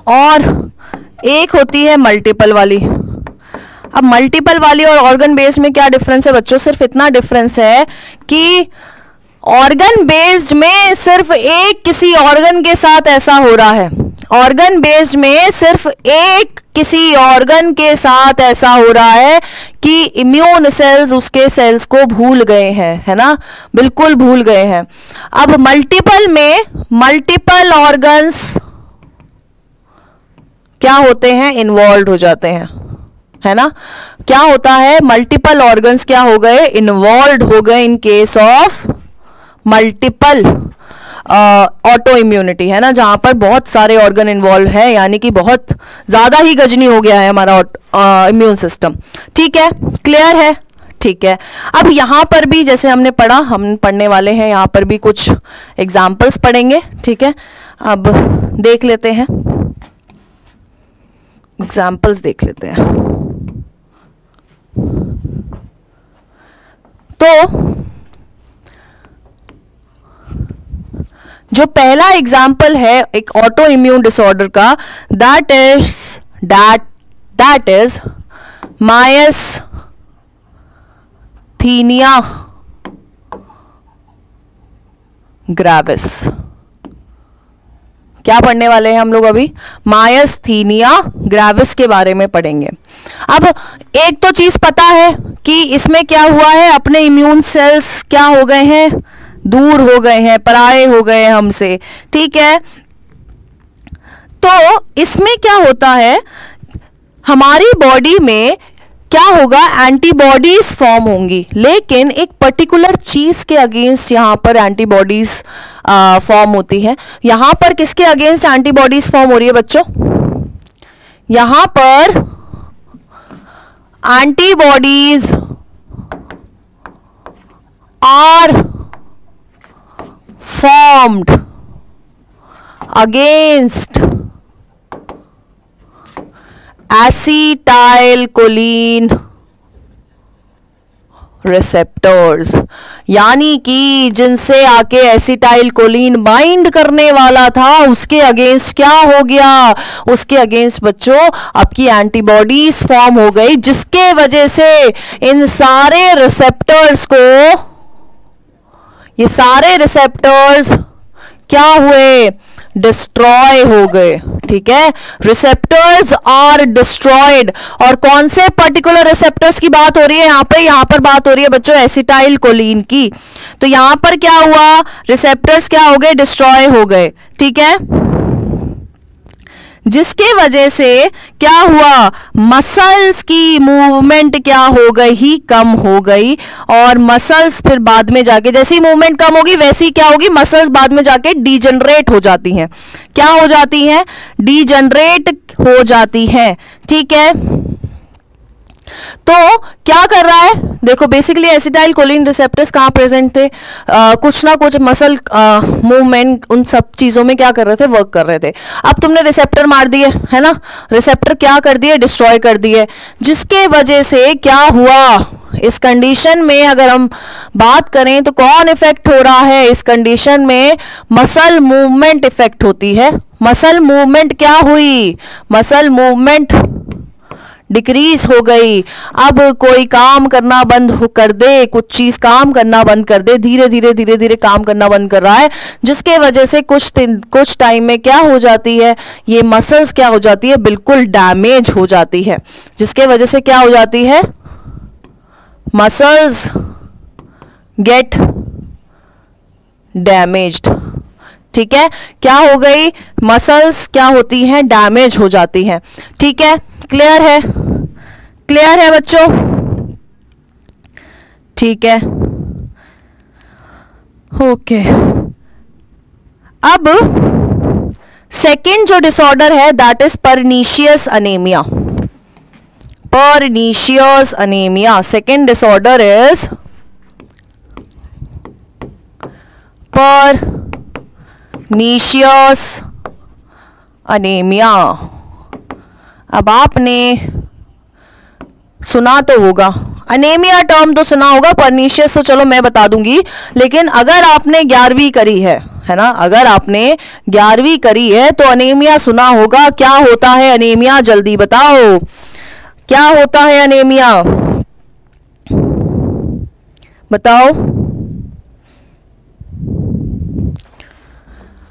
और एक होती है मल्टीपल वाली। अब मल्टीपल वाली और ऑर्गन बेस्ड में क्या डिफरेंस है बच्चों, सिर्फ इतना डिफरेंस है कि ऑर्गन बेस्ड में सिर्फ एक किसी ऑर्गन के साथ ऐसा हो रहा है, ऑर्गन बेस्ड में सिर्फ एक किसी ऑर्गन के साथ ऐसा हो रहा है कि इम्यून सेल्स उसके सेल्स को भूल गए हैं, है ना, बिल्कुल भूल गए हैं। अब मल्टीपल में मल्टीपल ऑर्गन्स क्या होते हैं, इन्वॉल्व हो जाते हैं, है ना। क्या होता है, मल्टीपल ऑर्गन्स क्या हो गए, इन्वॉल्व हो गए in case of multiple auto immunity, है ना, जहां पर बहुत सारे ऑर्गन इन्वॉल्व है, यानी कि बहुत ज्यादा ही गजनी हो गया है हमारा इम्यून सिस्टम। ठीक है, क्लियर है? ठीक है, अब यहां पर भी जैसे हमने पढ़ा, हम पढ़ने वाले हैं यहां पर भी कुछ एग्जाम्पल्स पढ़ेंगे। ठीक है, अब देख लेते हैं, एग्जाम्पल्स देख लेते हैं। तो जो पहला एग्जाम्पल है एक ऑटो इम्यून डिसऑर्डर का, दैट इज मायस्थीनिया ग्रेविस। क्या पढ़ने वाले हैं हम लोग अभी, मायस्थीनिया ग्रेविस के बारे में पढ़ेंगे। अब एक तो चीज पता है कि इसमें क्या हुआ है, अपने इम्यून सेल्स क्या हो गए हैं, दूर हो गए हैं, पराये हो गए हैं हमसे। ठीक है, तो इसमें क्या होता है, हमारी बॉडी में क्या होगा, एंटीबॉडीज फॉर्म होंगी, लेकिन एक पर्टिकुलर चीज के अगेंस्ट यहां पर एंटीबॉडीज फॉर्म होती है। यहां पर किसके अगेंस्ट एंटीबॉडीज फॉर्म हो रही है बच्चों, यहां पर antibodies are formed against acetylcholine receptors, यानी कि जिनसे आके एसिटाइलकोलिन बाइंड करने वाला था उसके अगेंस्ट क्या हो गया, उसके अगेंस्ट बच्चों आपकी एंटीबॉडीज फॉर्म हो गई, जिसके वजह से इन सारे रिसेप्टर्स को, ये सारे रिसेप्टर्स क्या हुए, डिस्ट्रॉय हो गए। ठीक है, रिसेप्टर्स आर डिस्ट्रॉयड। और कौन से पर्टिकुलर रिसेप्टर्स की बात हो रही है यहां पर बात हो रही है बच्चों एसिटाइलकोलिन की। तो यहां पर क्या हुआ, रिसेप्टर्स क्या हो गए, डिस्ट्रॉय हो गए। ठीक है, जिसके वजह से क्या हुआ, मसल्स की मूवमेंट क्या हो गई ही, कम हो गई। और मसल्स फिर बाद में जाके, जैसी मूवमेंट कम होगी वैसी क्या होगी, मसल्स बाद में जाके डीजनरेट हो जाती हैं। क्या हो जाती हैं, डीजनरेट हो जाती हैं। ठीक है, तो क्या कर रहा है, देखो बेसिकली एसिटाइलकोलिन रिसेप्टर्स कहां प्रेजेंट थे, कुछ ना कुछ मसल मूवमेंट उन सब चीजों में क्या कर रहे थे, वर्क कर रहे थे। अब तुमने रिसेप्टर मार दिए, है ना, रिसेप्टर क्या कर दिए, डिस्ट्रॉय कर दिए, जिसके वजह से क्या हुआ, इस कंडीशन में अगर हम बात करें तो कौन इफेक्ट हो रहा है, इस कंडीशन में मसल मूवमेंट इफेक्ट होती है। मसल मूवमेंट क्या हुई, मसल मूवमेंट डिक्रीज हो गई। अब कोई काम करना बंद कर दे, कुछ चीज काम करना बंद कर दे, धीरे धीरे धीरे धीरे काम करना बंद कर रहा है, जिसके वजह से कुछ टाइम में क्या हो जाती है, ये मसल्स क्या हो जाती है, बिल्कुल डैमेज हो जाती है, जिसके वजह से क्या हो जाती है, मसल्स गेट डैमेज्ड। ठीक है, क्या हो गई, मसल्स क्या होती हैं, डैमेज हो जाती हैं। ठीक है, क्लियर है, क्लियर है बच्चों? ठीक है, ओके। अब सेकंड जो डिसऑर्डर है that is pernicious anaemia. Pernicious anaemia, second disorder is pernicious anaemia. अब आपने सुना तो होगा, अनीमिया टर्म तो सुना होगा, परनीशियस तो चलो मैं बता दूंगी, लेकिन अगर आपने 11वीं करी है ना, अगर आपने 11वीं करी है तो अनीमिया सुना होगा। क्या होता है अनीमिया, जल्दी बताओ, क्या होता है अनीमिया, बताओ।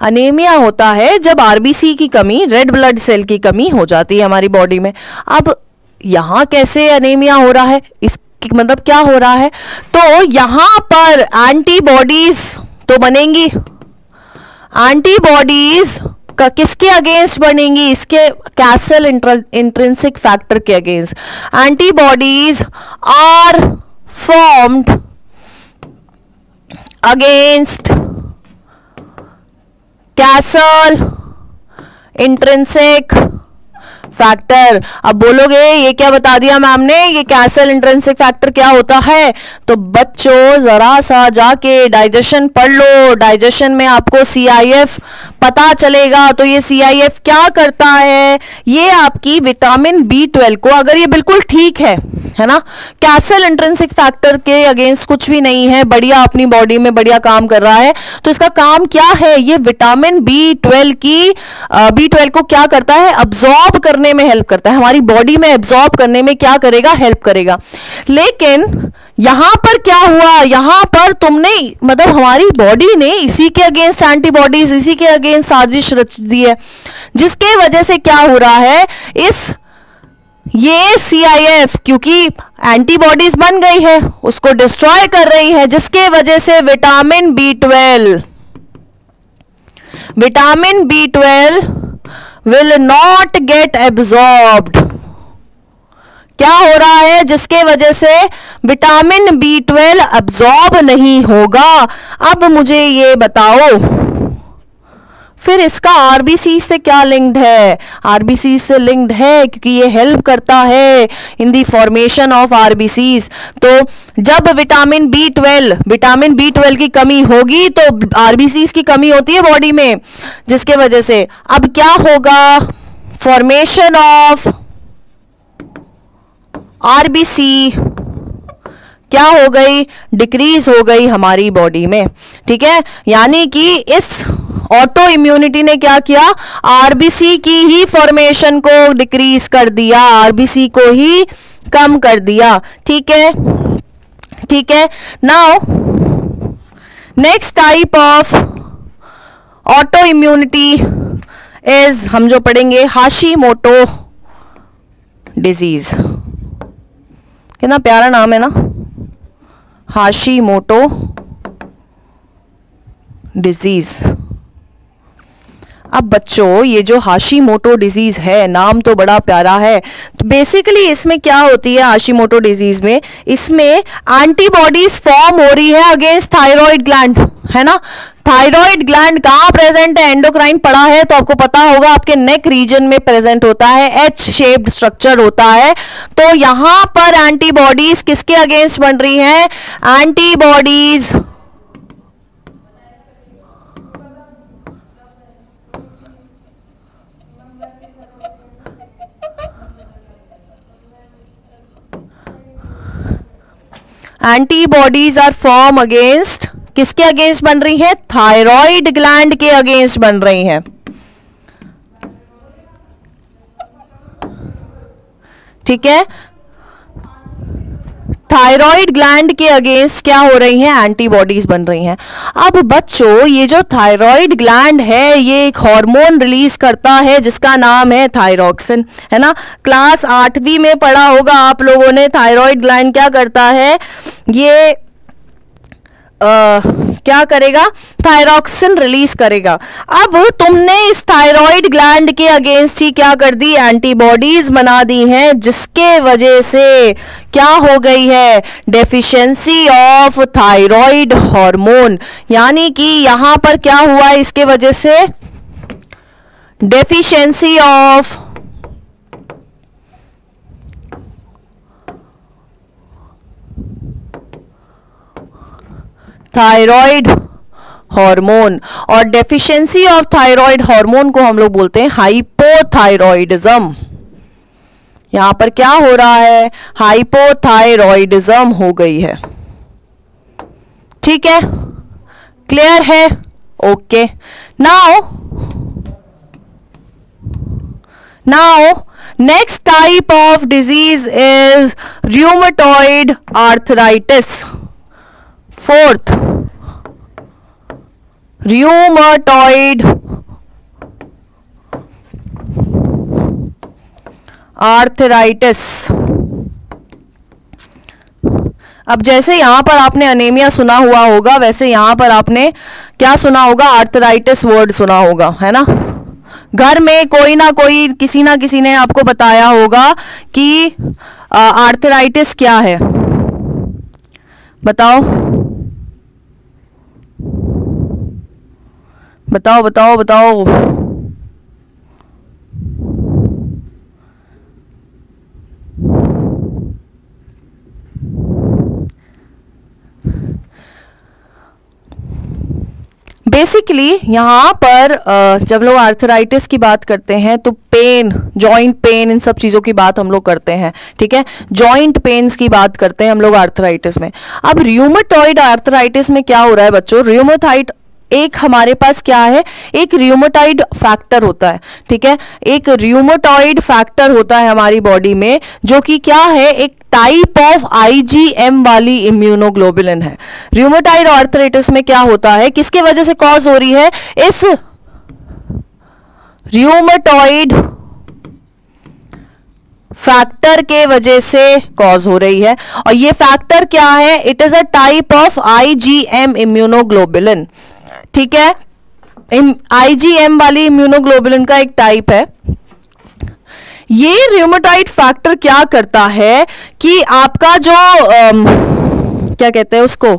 अनीमिया होता है जब आरबीसी की कमी, रेड ब्लड सेल की कमी हो जाती है हमारी बॉडी में। अब यहां कैसे अनीमिया हो रहा है, इसकी मतलब क्या हो रहा है, तो यहां पर एंटीबॉडीज तो बनेंगी। एंटीबॉडीज का किसके अगेंस्ट बनेंगी, इसके कैसल इंट्रिंसिक फैक्टर के against. Antibodies are formed against Castle intrinsic factor. अब बोलोगे ये क्या बता दिया मैम ने, ये कैसल इंट्रिंसिक फैक्टर क्या होता है, तो बच्चों जरा सा जाके डाइजेशन पढ़ लो, डाइजेशन में आपको सीआईएफ पता चलेगा। तो ये सीआईएफ क्या करता है, ये आपकी विटामिन बी12 को, अगर ये बिल्कुल ठीक है ना, कैसल इंट्रिंसिक फैक्टर के अगेंस्ट कुछ भी नहीं है, बढ़िया अपनी बॉडी में बढ़िया काम कर रहा है, तो इसका काम क्या है, ये विटामिन बी12 को क्या करता है, अब्सॉर्ब करने में हेल्प करता है, हमारी बॉडी में एब्सॉर्ब करने में क्या करेगा, हेल्प करेगा। लेकिन यहां पर क्या हुआ, यहां पर तुमने मतलब हमारी बॉडी ने इसी के अगेंस्ट एंटीबॉडीज, इसी के अगेंस्ट साजिश रच दी है, जिसके वजह से क्या हो रहा है, ये सीआईएफ क्योंकि एंटीबॉडीज बन गई है उसको डिस्ट्रॉय कर रही है, जिसके वजह से vitamin B12 will not gate absorbed. क्या हो रहा है, जिसके वजह से विटामिन बी12 एब्सॉर्ब नहीं होगा। अब मुझे ये बताओ फिर इसका आरबीसी से क्या लिंक्ड है, आरबीसी से लिंक्ड है क्योंकि ये हेल्प करता है in the formation of RBCs. तो जब विटामिन बी12 की कमी होगी तो आरबीसीज की कमी होती है बॉडी में, जिसके वजह से अब क्या होगा, फॉर्मेशन ऑफ आरबीसी क्या हो गई, डिक्रीज हो गई हमारी बॉडी में। ठीक है, यानी कि इस ऑटो इम्यूनिटी ने क्या किया, आरबीसी की ही फॉर्मेशन को डिक्रीज कर दिया, आरबीसी को ही कम कर दिया। ठीक है, ठीक है। Now next type of auto immunity is, हम जो पढ़ेंगे हाशीमोटो डिजीज। कितना प्यारा नाम है ना, हाशीमोटो डिजीज। अब बच्चों ये जो हाशीमोटो डिजीज है, नाम तो बड़ा प्यारा है, तो बेसिकली इसमें क्या होती है हाशीमोटो डिजीज में, इसमें एंटीबॉडीज फॉर्म हो रही है अगेंस्ट थायराइड ग्लैंड, है ना। थायराइड ग्लैंड कहाँ प्रेजेंट है, एंडोक्राइन पढ़ा है तो आपको पता होगा, आपके नेक रीजन में प्रेजेंट होता है, एच शेप्ड स्ट्रक्चर होता है। तो यहां पर एंटीबॉडीज किसके अगेंस्ट बन रही हैं, antibodies antibodies are form against, किसके अगेंस्ट बन रही है, थायराइड ग्लैंड के अगेंस्ट बन रही हैं। ठीक है, थायराइड ग्लैंड के अगेंस्ट क्या हो रही हैं, एंटीबॉडीज बन रही हैं। अब बच्चों ये जो थायराइड ग्लैंड है ये एक हार्मोन रिलीज करता है जिसका नाम है थायरॉक्सिन, है ना। क्लास 8वीं में पढ़ा होगा आप लोगों ने, थायराइड ग्लैंड क्या करता है, ये क्या करेगा, थायरॉक्सिन रिलीज करेगा। अब तुमने इस थायराइड ग्लैंड के अगेंस्ट ही क्या कर दी, एंटीबॉडीज बना दी हैं, जिसके वजह से क्या हो गई है, डेफिशिएंसी ऑफ थायराइड हार्मोन। यानी कि यहां पर क्या हुआ है, इसके वजह से डेफिशिएंसी ऑफ थायराइड हार्मोन, और डेफिशिएंसी ऑफ थायराइड हार्मोन को हम लोग बोलते हैं हाइपोथायरॉइडिज्म। यहां पर क्या हो रहा है, हाइपोथायरॉइडिज्म हो गई है। ठीक है, क्लियर है, okay. Now next type of disease is rheumatoid arthritis। Fourth, rheumatoid arthritis. अब जैसे यहां पर आपने अनेमिया सुना हुआ होगा, वैसे यहां पर आपने क्या सुना होगा, आर्थराइटिस वर्ड सुना होगा, है ना। घर में कोई ना कोई, किसी ना किसी ने आपको बताया होगा कि आर्थराइटिस क्या है। बताओ बताओ बताओ बताओ। बेसिकली यहां पर जब लोग आर्थराइटिस की बात करते हैं तो पेन, जॉइंट पेन, इन सब चीजों की बात हम लोग करते हैं। ठीक है, जॉइंट पेन्स की बात करते हैं हम लोग आर्थराइटिस में। अब र्यूमेटॉइड आर्थराइटिस में क्या हो रहा है बच्चों, र्यूमेटाइड एक हमारे पास क्या है, एक र्यूमेटॉइड फैक्टर होता है। ठीक है, एक र्यूमेटॉइड फैक्टर होता है हमारी बॉडी में, जो कि क्या है, एक टाइप ऑफ आईजीएम वाली इम्यूनोग्लोबुलिन है। र्यूमेटॉइड आर्थराइटिस में क्या होता है, किसके वजह से कॉज हो रही है, इस र्यूमेटॉइड फैक्टर के वजह से कॉज हो रही है। और ये फैक्टर क्या है, it is a type of IgM immunoglobulin. ठीक है, आईजीएम वाली इम्यूनोग्लोबुलिन का एक टाइप है। ये र्यूमेटॉइड फैक्टर क्या करता है कि आपका जो क्या कहते हैं उसको,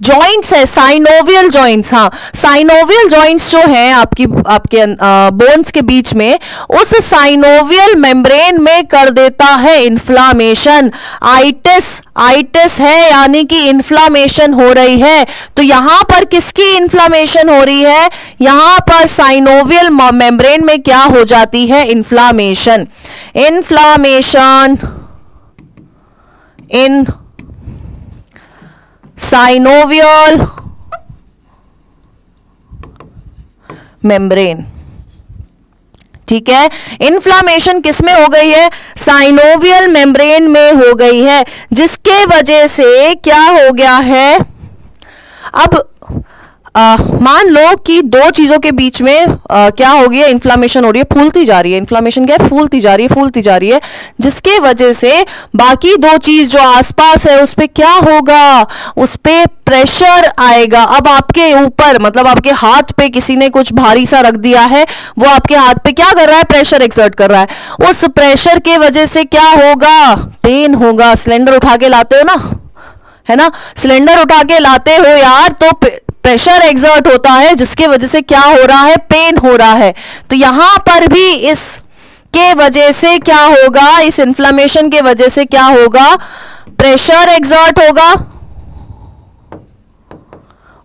जॉइंट्स है, साइनोवियल जॉइंट्स, हाँ साइनोवियल जॉइंट्स जो हैं आपके बोन्स के बीच में, उस साइनोवियल मेम्ब्रेन में कर देता है इन्फ्लामेशन। आइटिस है, यानी कि इन्फ्लामेशन हो रही है। तो यहां पर किसकी इन्फ्लामेशन हो रही है, यहां पर साइनोवियल मेम्ब्रेन में क्या हो जाती है, इन्फ्लामेशन इन साइनोवियल मेम्ब्रेन। ठीक है, इन्फ्लामेशन किसमें हो गई है, साइनोवियल मेम्ब्रेन में हो गई है, जिसके वजह से क्या हो गया है। अब मान लो कि दो चीजों के बीच में क्या हो गया, इन्फ्लामेशन हो रही है, फूलती जा रही है। इन्फ्लामेशन क्या है, फूलती जा रही है, जिसके वजह से बाकी दो चीज जो आसपास है उस पे क्या होगा, उस पे प्रेशर आएगा। अब आपके ऊपर, मतलब आपके हाथ पे किसी ने कुछ भारी सा रख दिया है, वो आपके हाथ पे क्या कर रहा है, प्रेशर एक्सर्ट कर रहा है। उस प्रेशर के वजह से क्या होगा, पेन होगा। सिलेंडर उठा के लाते हो ना, है ना, सिलेंडर उठा के लाते हो यार, तो प्रेशर एक्सर्ट होता है, जिसके वजह से क्या हो रहा है, पेन हो रहा है। तो यहां पर भी इस के वजह से क्या होगा, इस इन्फ्लेमेशन के वजह से क्या होगा, प्रेशर एक्सर्ट होगा,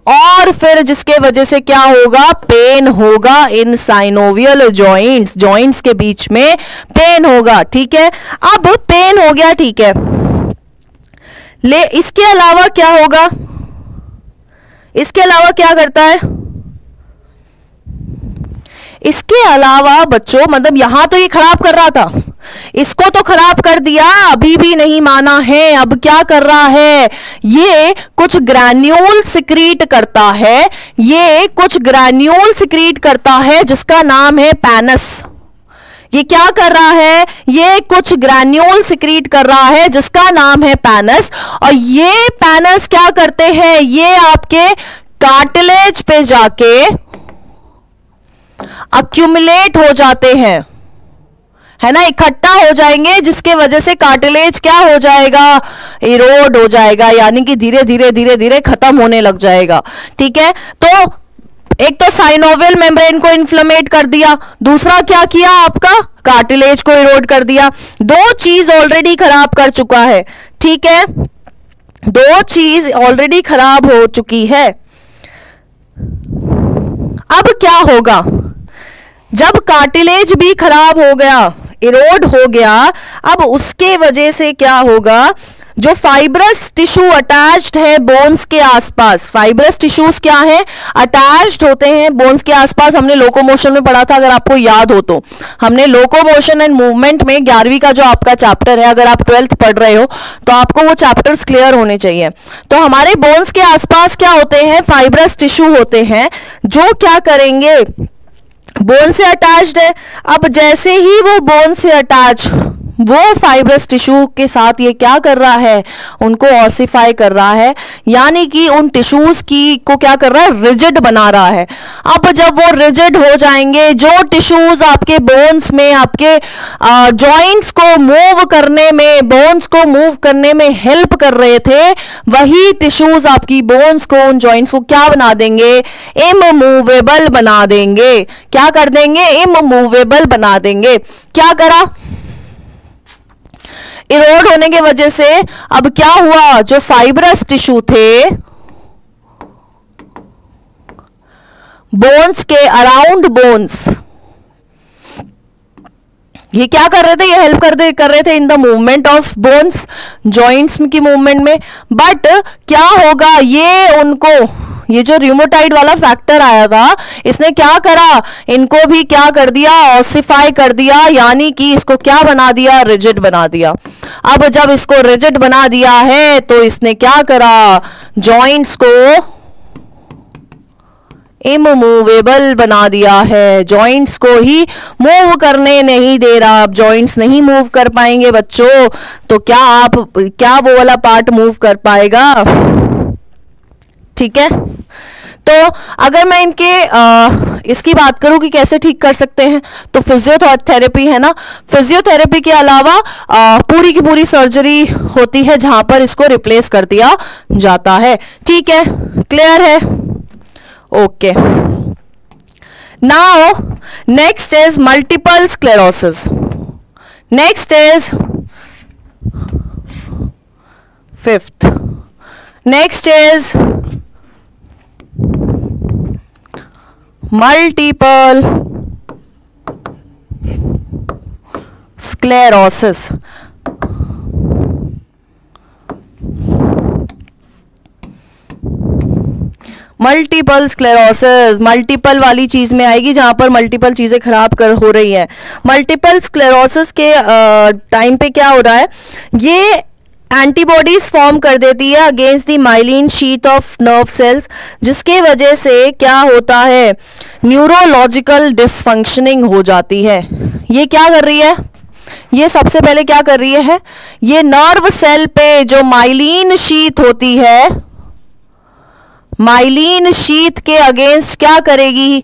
और फिर जिसके वजह से क्या होगा, पेन होगा इन साइनोवियल जॉइंट्स के बीच में पेन होगा। ठीक है, अब पेन हो गया, ठीक है, ले इसके अलावा क्या होगा, इसके अलावा क्या करता है, इसके अलावा बच्चों मतलब यहां तो ये खराब कर रहा था, इसको तो खराब कर दिया, अभी भी नहीं माना है। अब क्या कर रहा है, ये कुछ ग्रैन्यूल सिक्रीट करता है, ये कुछ ग्रैन्यूल सिक्रीट करता है जिसका नाम है पैनस। ये क्या कर रहा है, ये कुछ ग्रैन्यूल सिक्रीट कर रहा है जिसका नाम है पैनस। और ये पैनस क्या करते हैं, ये आपके कार्टिलेज पे जाके अक्यूमुलेट हो जाते हैं, है ना, इकट्ठा हो जाएंगे, जिसके वजह से कार्टिलेज क्या हो जाएगा, इरोड हो जाएगा, यानी कि धीरे धीरे धीरे धीरे खत्म होने लग जाएगा। ठीक है, तो एक तो साइनोवियल मेम्ब्रेन को इन्फ्लेमेट कर दिया, दूसरा क्या किया, आपका कार्टिलेज को इरोड कर दिया। दो चीज ऑलरेडी खराब कर चुका है। ठीक है, दो चीज ऑलरेडी खराब हो चुकी है। अब क्या होगा, जब कार्टिलेज भी खराब हो गया, इरोड हो गया, अब उसके वजह से क्या होगा, जो फाइब्रस टिश्यू अटैच्ड है बोन्स के आसपास, फाइब्रस टिश्यूज क्या है, अटैच्ड होते हैं बोन्स के आसपास। हमने लोकोमोशन में पढ़ा था, अगर आपको याद हो तो, हमने लोकोमोशन एंड मूवमेंट में 11वीं का जो आपका चैप्टर है, अगर आप 12th पढ़ रहे हो तो आपको वो चैप्टर्स क्लियर होने चाहिए। तो हमारे बोन्स के आसपास क्या होते हैं, फाइब्रस टिश्यू होते हैं, जो क्या करेंगे, बोन से अटैच्ड है। अब जैसे ही वो बोन से अटैच, वो फाइब्रस टिश्यू के साथ ये क्या कर रहा है, उनको ऑसिफाई कर रहा है, यानी कि उन टिश्यूज की को क्या कर रहा है, रिजिड बना रहा है। अब जब वो रिजिड हो जाएंगे, जो टिश्यूज आपके बोन्स में, आपके जॉइंट्स को मूव करने में, बोन्स को मूव करने में हेल्प कर रहे थे, वही टिश्यूज आपकी बोन्स को, उन जॉइंट्स को क्या बना देंगे, इमूवेबल बना देंगे। क्या कर देंगे, इमूवेबल बना देंगे। क्या करा, इरोड होने की वजह से अब क्या हुआ, जो फाइब्रस टिश्यू थे बोन्स के अराउंड बोन्स, ये क्या कर रहे थे, ये हेल्प कर रहे थे in the movement of bones, joints की मूवमेंट में। बट क्या होगा, ये उनको, ये जो रियोमेटॉइड वाला फैक्टर आया था, इसने क्या करा, इनको भी क्या कर दिया, ऑसिफाई कर दिया, यानी कि इसको क्या बना दिया, रिजिड बना दिया। अब जब इसको रिजिड बना दिया है तो इसने क्या करा, जॉइंट्स को इमूवेबल बना दिया है, जॉइंट्स को ही मूव करने नहीं दे रहा। अब जॉइंट्स नहीं मूव कर पाएंगे बच्चों, तो क्या वो वाला पार्ट मूव कर पाएगा। ठीक है, तो अगर मैं इसकी बात करूं कि कैसे ठीक कर सकते हैं, तो फिजियोथेरेपी है ना, फिजियोथेरेपी के अलावा पूरी की पूरी सर्जरी होती है जहां पर इसको रिप्लेस कर दिया जाता है। ठीक है, क्लियर है, okay. Now next is multiple sclerosis. Next is 5th, next is multiple sclerosis. Multiple sclerosis multiple वाली चीज में आएगी, जहां पर मल्टीपल चीजें खराब हो रही हैं। मल्टीपल स्क्लेरोसिस के टाइम पे क्या हो रहा है, ये एंटीबॉडीज फॉर्म कर देती है against the myelin sheath of nerve cells, जिसके वजह से क्या होता है, न्यूरोलॉजिकल डिसफंक्शनिंग हो जाती है। ये क्या कर रही है, ये सबसे पहले क्या कर रही है, ये नर्व सेल पे जो माइलिन शीट होती है, माइलिन शीट के अगेंस्ट क्या करेगी,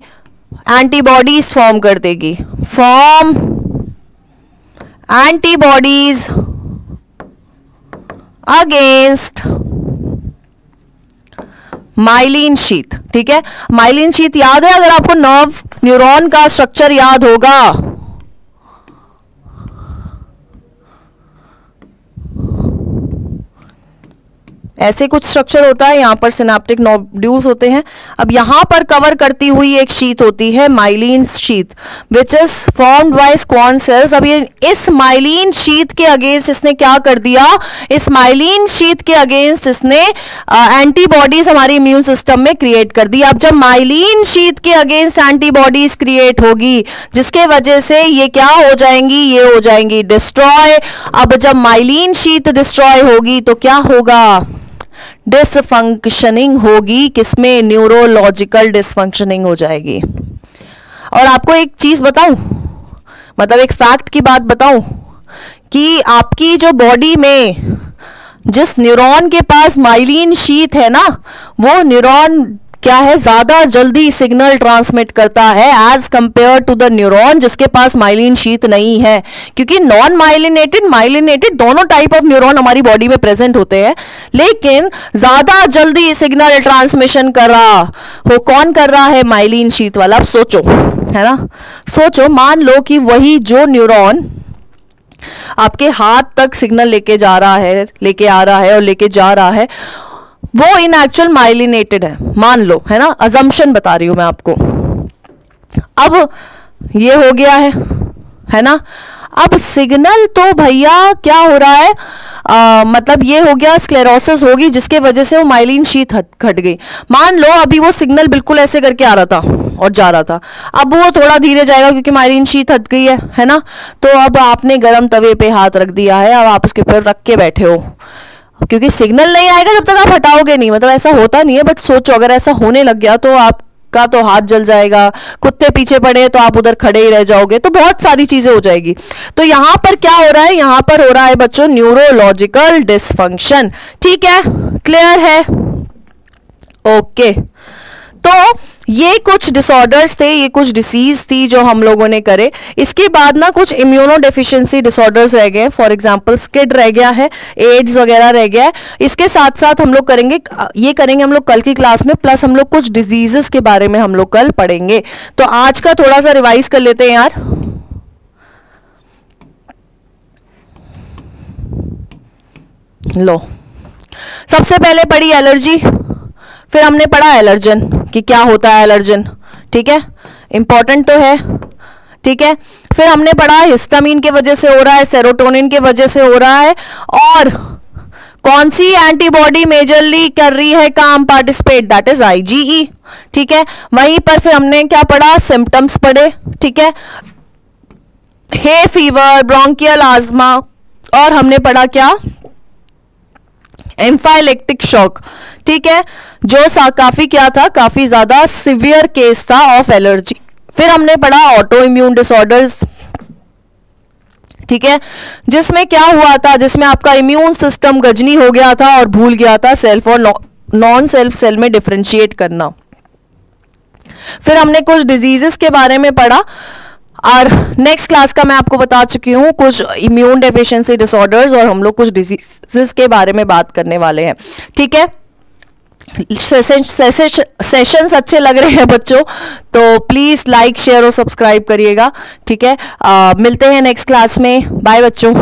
एंटीबॉडीज फॉर्म कर देगी। Form antibodies against myelin sheath. ठीक है, माइलिन शीट याद है, अगर आपको न्यूरॉन का स्ट्रक्चर याद होगा, ऐसे कुछ स्ट्रक्चर होता है, यहाँ पर सिनेप्टिक नोड्यूल्स होते हैं। अब यहाँ पर कवर करती हुई एक शीट होती है myelin sheet, which is formed by Schwann cells. अब ये इस माइलिन शीट के अगेंस्ट इसने क्या कर दिया, इस माइलिन शीट के अगेंस्ट इसने एंटीबॉडीज हमारी इम्यून सिस्टम में क्रिएट कर दी। अब जब माइलिन शीट के अगेंस्ट एंटीबॉडीज क्रिएट होगी, जिसके वजह से ये क्या हो जाएंगी, ये हो जाएंगी डिस्ट्रॉय। अब जब माइलिन शीट डिस्ट्रॉय होगी तो क्या होगा, डिसफंक्शनिंग होगी। किसमें, न्यूरोलॉजिकल डिसफंक्शनिंग हो जाएगी। और आपको एक चीज बताऊं, मतलब एक फैक्ट की बात बताऊं, कि आपकी जो बॉडी में जिस न्यूरॉन के पास माइलिन शीट है ना, वो न्यूरॉन क्या है, ज्यादा जल्दी सिग्नल ट्रांसमिट करता है as compare to the neuron जिसके पास माइलिन शीट नहीं है। क्योंकि नॉन माइलिनेटेड, माइलिनेटेड दोनों टाइप ऑफ न्यूरॉन हमारी बॉडी में प्रेजेंट होते हैं, लेकिन ज्यादा जल्दी सिग्नल ट्रांसमिशन कर रहा हो कौन कर रहा है, माइलिन शीट वाला। अब सोचो, है ना, सोचो, मान लो कि वही जो न्यूरॉन आपके हाथ तक सिग्नल लेके जा रहा है, लेके आ रहा है और लेके जा रहा है, वो इन एक्चुअल माइलिनेटेड है, मान लो, है ना, अजम्पशन बता रही हूं मैं आपको। अब ये हो गया है ना। अब सिग्नल तो भैया क्या हो रहा है, मतलब ये हो गया, स्क्लेरोसिस होगी जिसके वजह से वो माइलिन शीट हट गई। मान लो अभी वो सिग्नल बिल्कुल ऐसे करके आ रहा था और जा रहा था, अब वो थोड़ा धीरे जाएगा क्योंकि माइलिन शीट हट गई है ना। तो अब आपने गर्म तवे पे हाथ रख दिया है, अब आप उसके ऊपर रख के बैठे हो, क्योंकि सिग्नल नहीं आएगा जब तक आप हटाओगे नहीं। मतलब ऐसा होता नहीं है, बट सोचो अगर ऐसा होने लग गया तो आपका तो हाथ जल जाएगा, कुत्ते पीछे पड़े तो आप उधर खड़े ही रह जाओगे, तो बहुत सारी चीजें हो जाएगी। तो यहां पर क्या हो रहा है, यहां पर हो रहा है बच्चों न्यूरोलॉजिकल डिसफंक्शन। ठीक है, क्लियर है, ओके। तो ये कुछ डिसऑर्डर्स थे, ये कुछ डिसीज थी जो हम लोगों ने करे। इसके बाद ना कुछ इम्यूनो डेफिशिएंसी डिसऑर्डर्स रह गए, फॉर एग्जांपल स्किड रह गया है, एड्स वगैरह रह गया है। इसके साथ साथ हम लोग करेंगे, ये करेंगे हम लोग कल की क्लास में, प्लस हम लोग कुछ डिजीजेस के बारे में हम लोग कल पढ़ेंगे। तो आज का थोड़ा सा रिवाइज कर लेते हैं यार। लो, सबसे पहले पढ़ी एलर्जी, फिर हमने पढ़ा एलर्जन कि क्या होता है एलर्जन, ठीक है, इंपॉर्टेंट तो है, ठीक है। फिर हमने पढ़ा हिस्टामिन की वजह से हो रहा है, सेरोटोनिन की वजह से हो रहा है, और कौन सी एंटीबॉडी मेजरली कर रही है काम, पार्टिसिपेट, दैट इज आईजीई, ठीक है। वहीं पर फिर हमने क्या पढ़ा, सिम्टम्स पढ़े, ठीक है, हे फीवर, ब्रोंकियल आजमा, और हमने पढ़ा क्या, एम्फाइलेक्टिक शॉक, ठीक है, जो काफी क्या था, काफी ज्यादा सिवियर केस था ऑफ एलर्जी। फिर हमने पढ़ा ऑटो इम्यून डिसऑर्डर्स, ठीक है, जिसमें क्या हुआ था, जिसमें आपका इम्यून सिस्टम गजनी हो गया था और भूल गया था सेल्फ और नॉन सेल्फ सेल में डिफरेंशिएट करना। फिर हमने कुछ डिजीजेस के बारे में पढ़ा, और नेक्स्ट क्लास का मैं आपको बता चुकी हूँ कुछ इम्यून डेफिशिएंसी डिसऑर्डर्स, और हम लोग कुछ डिजीजेस के बारे में बात करने वाले हैं, ठीक है। सेशंस अच्छे लग रहे हैं बच्चों, तो प्लीज लाइक, शेयर और सब्सक्राइब करिएगा, ठीक है। मिलते हैं नेक्स्ट क्लास में, बाय बच्चों।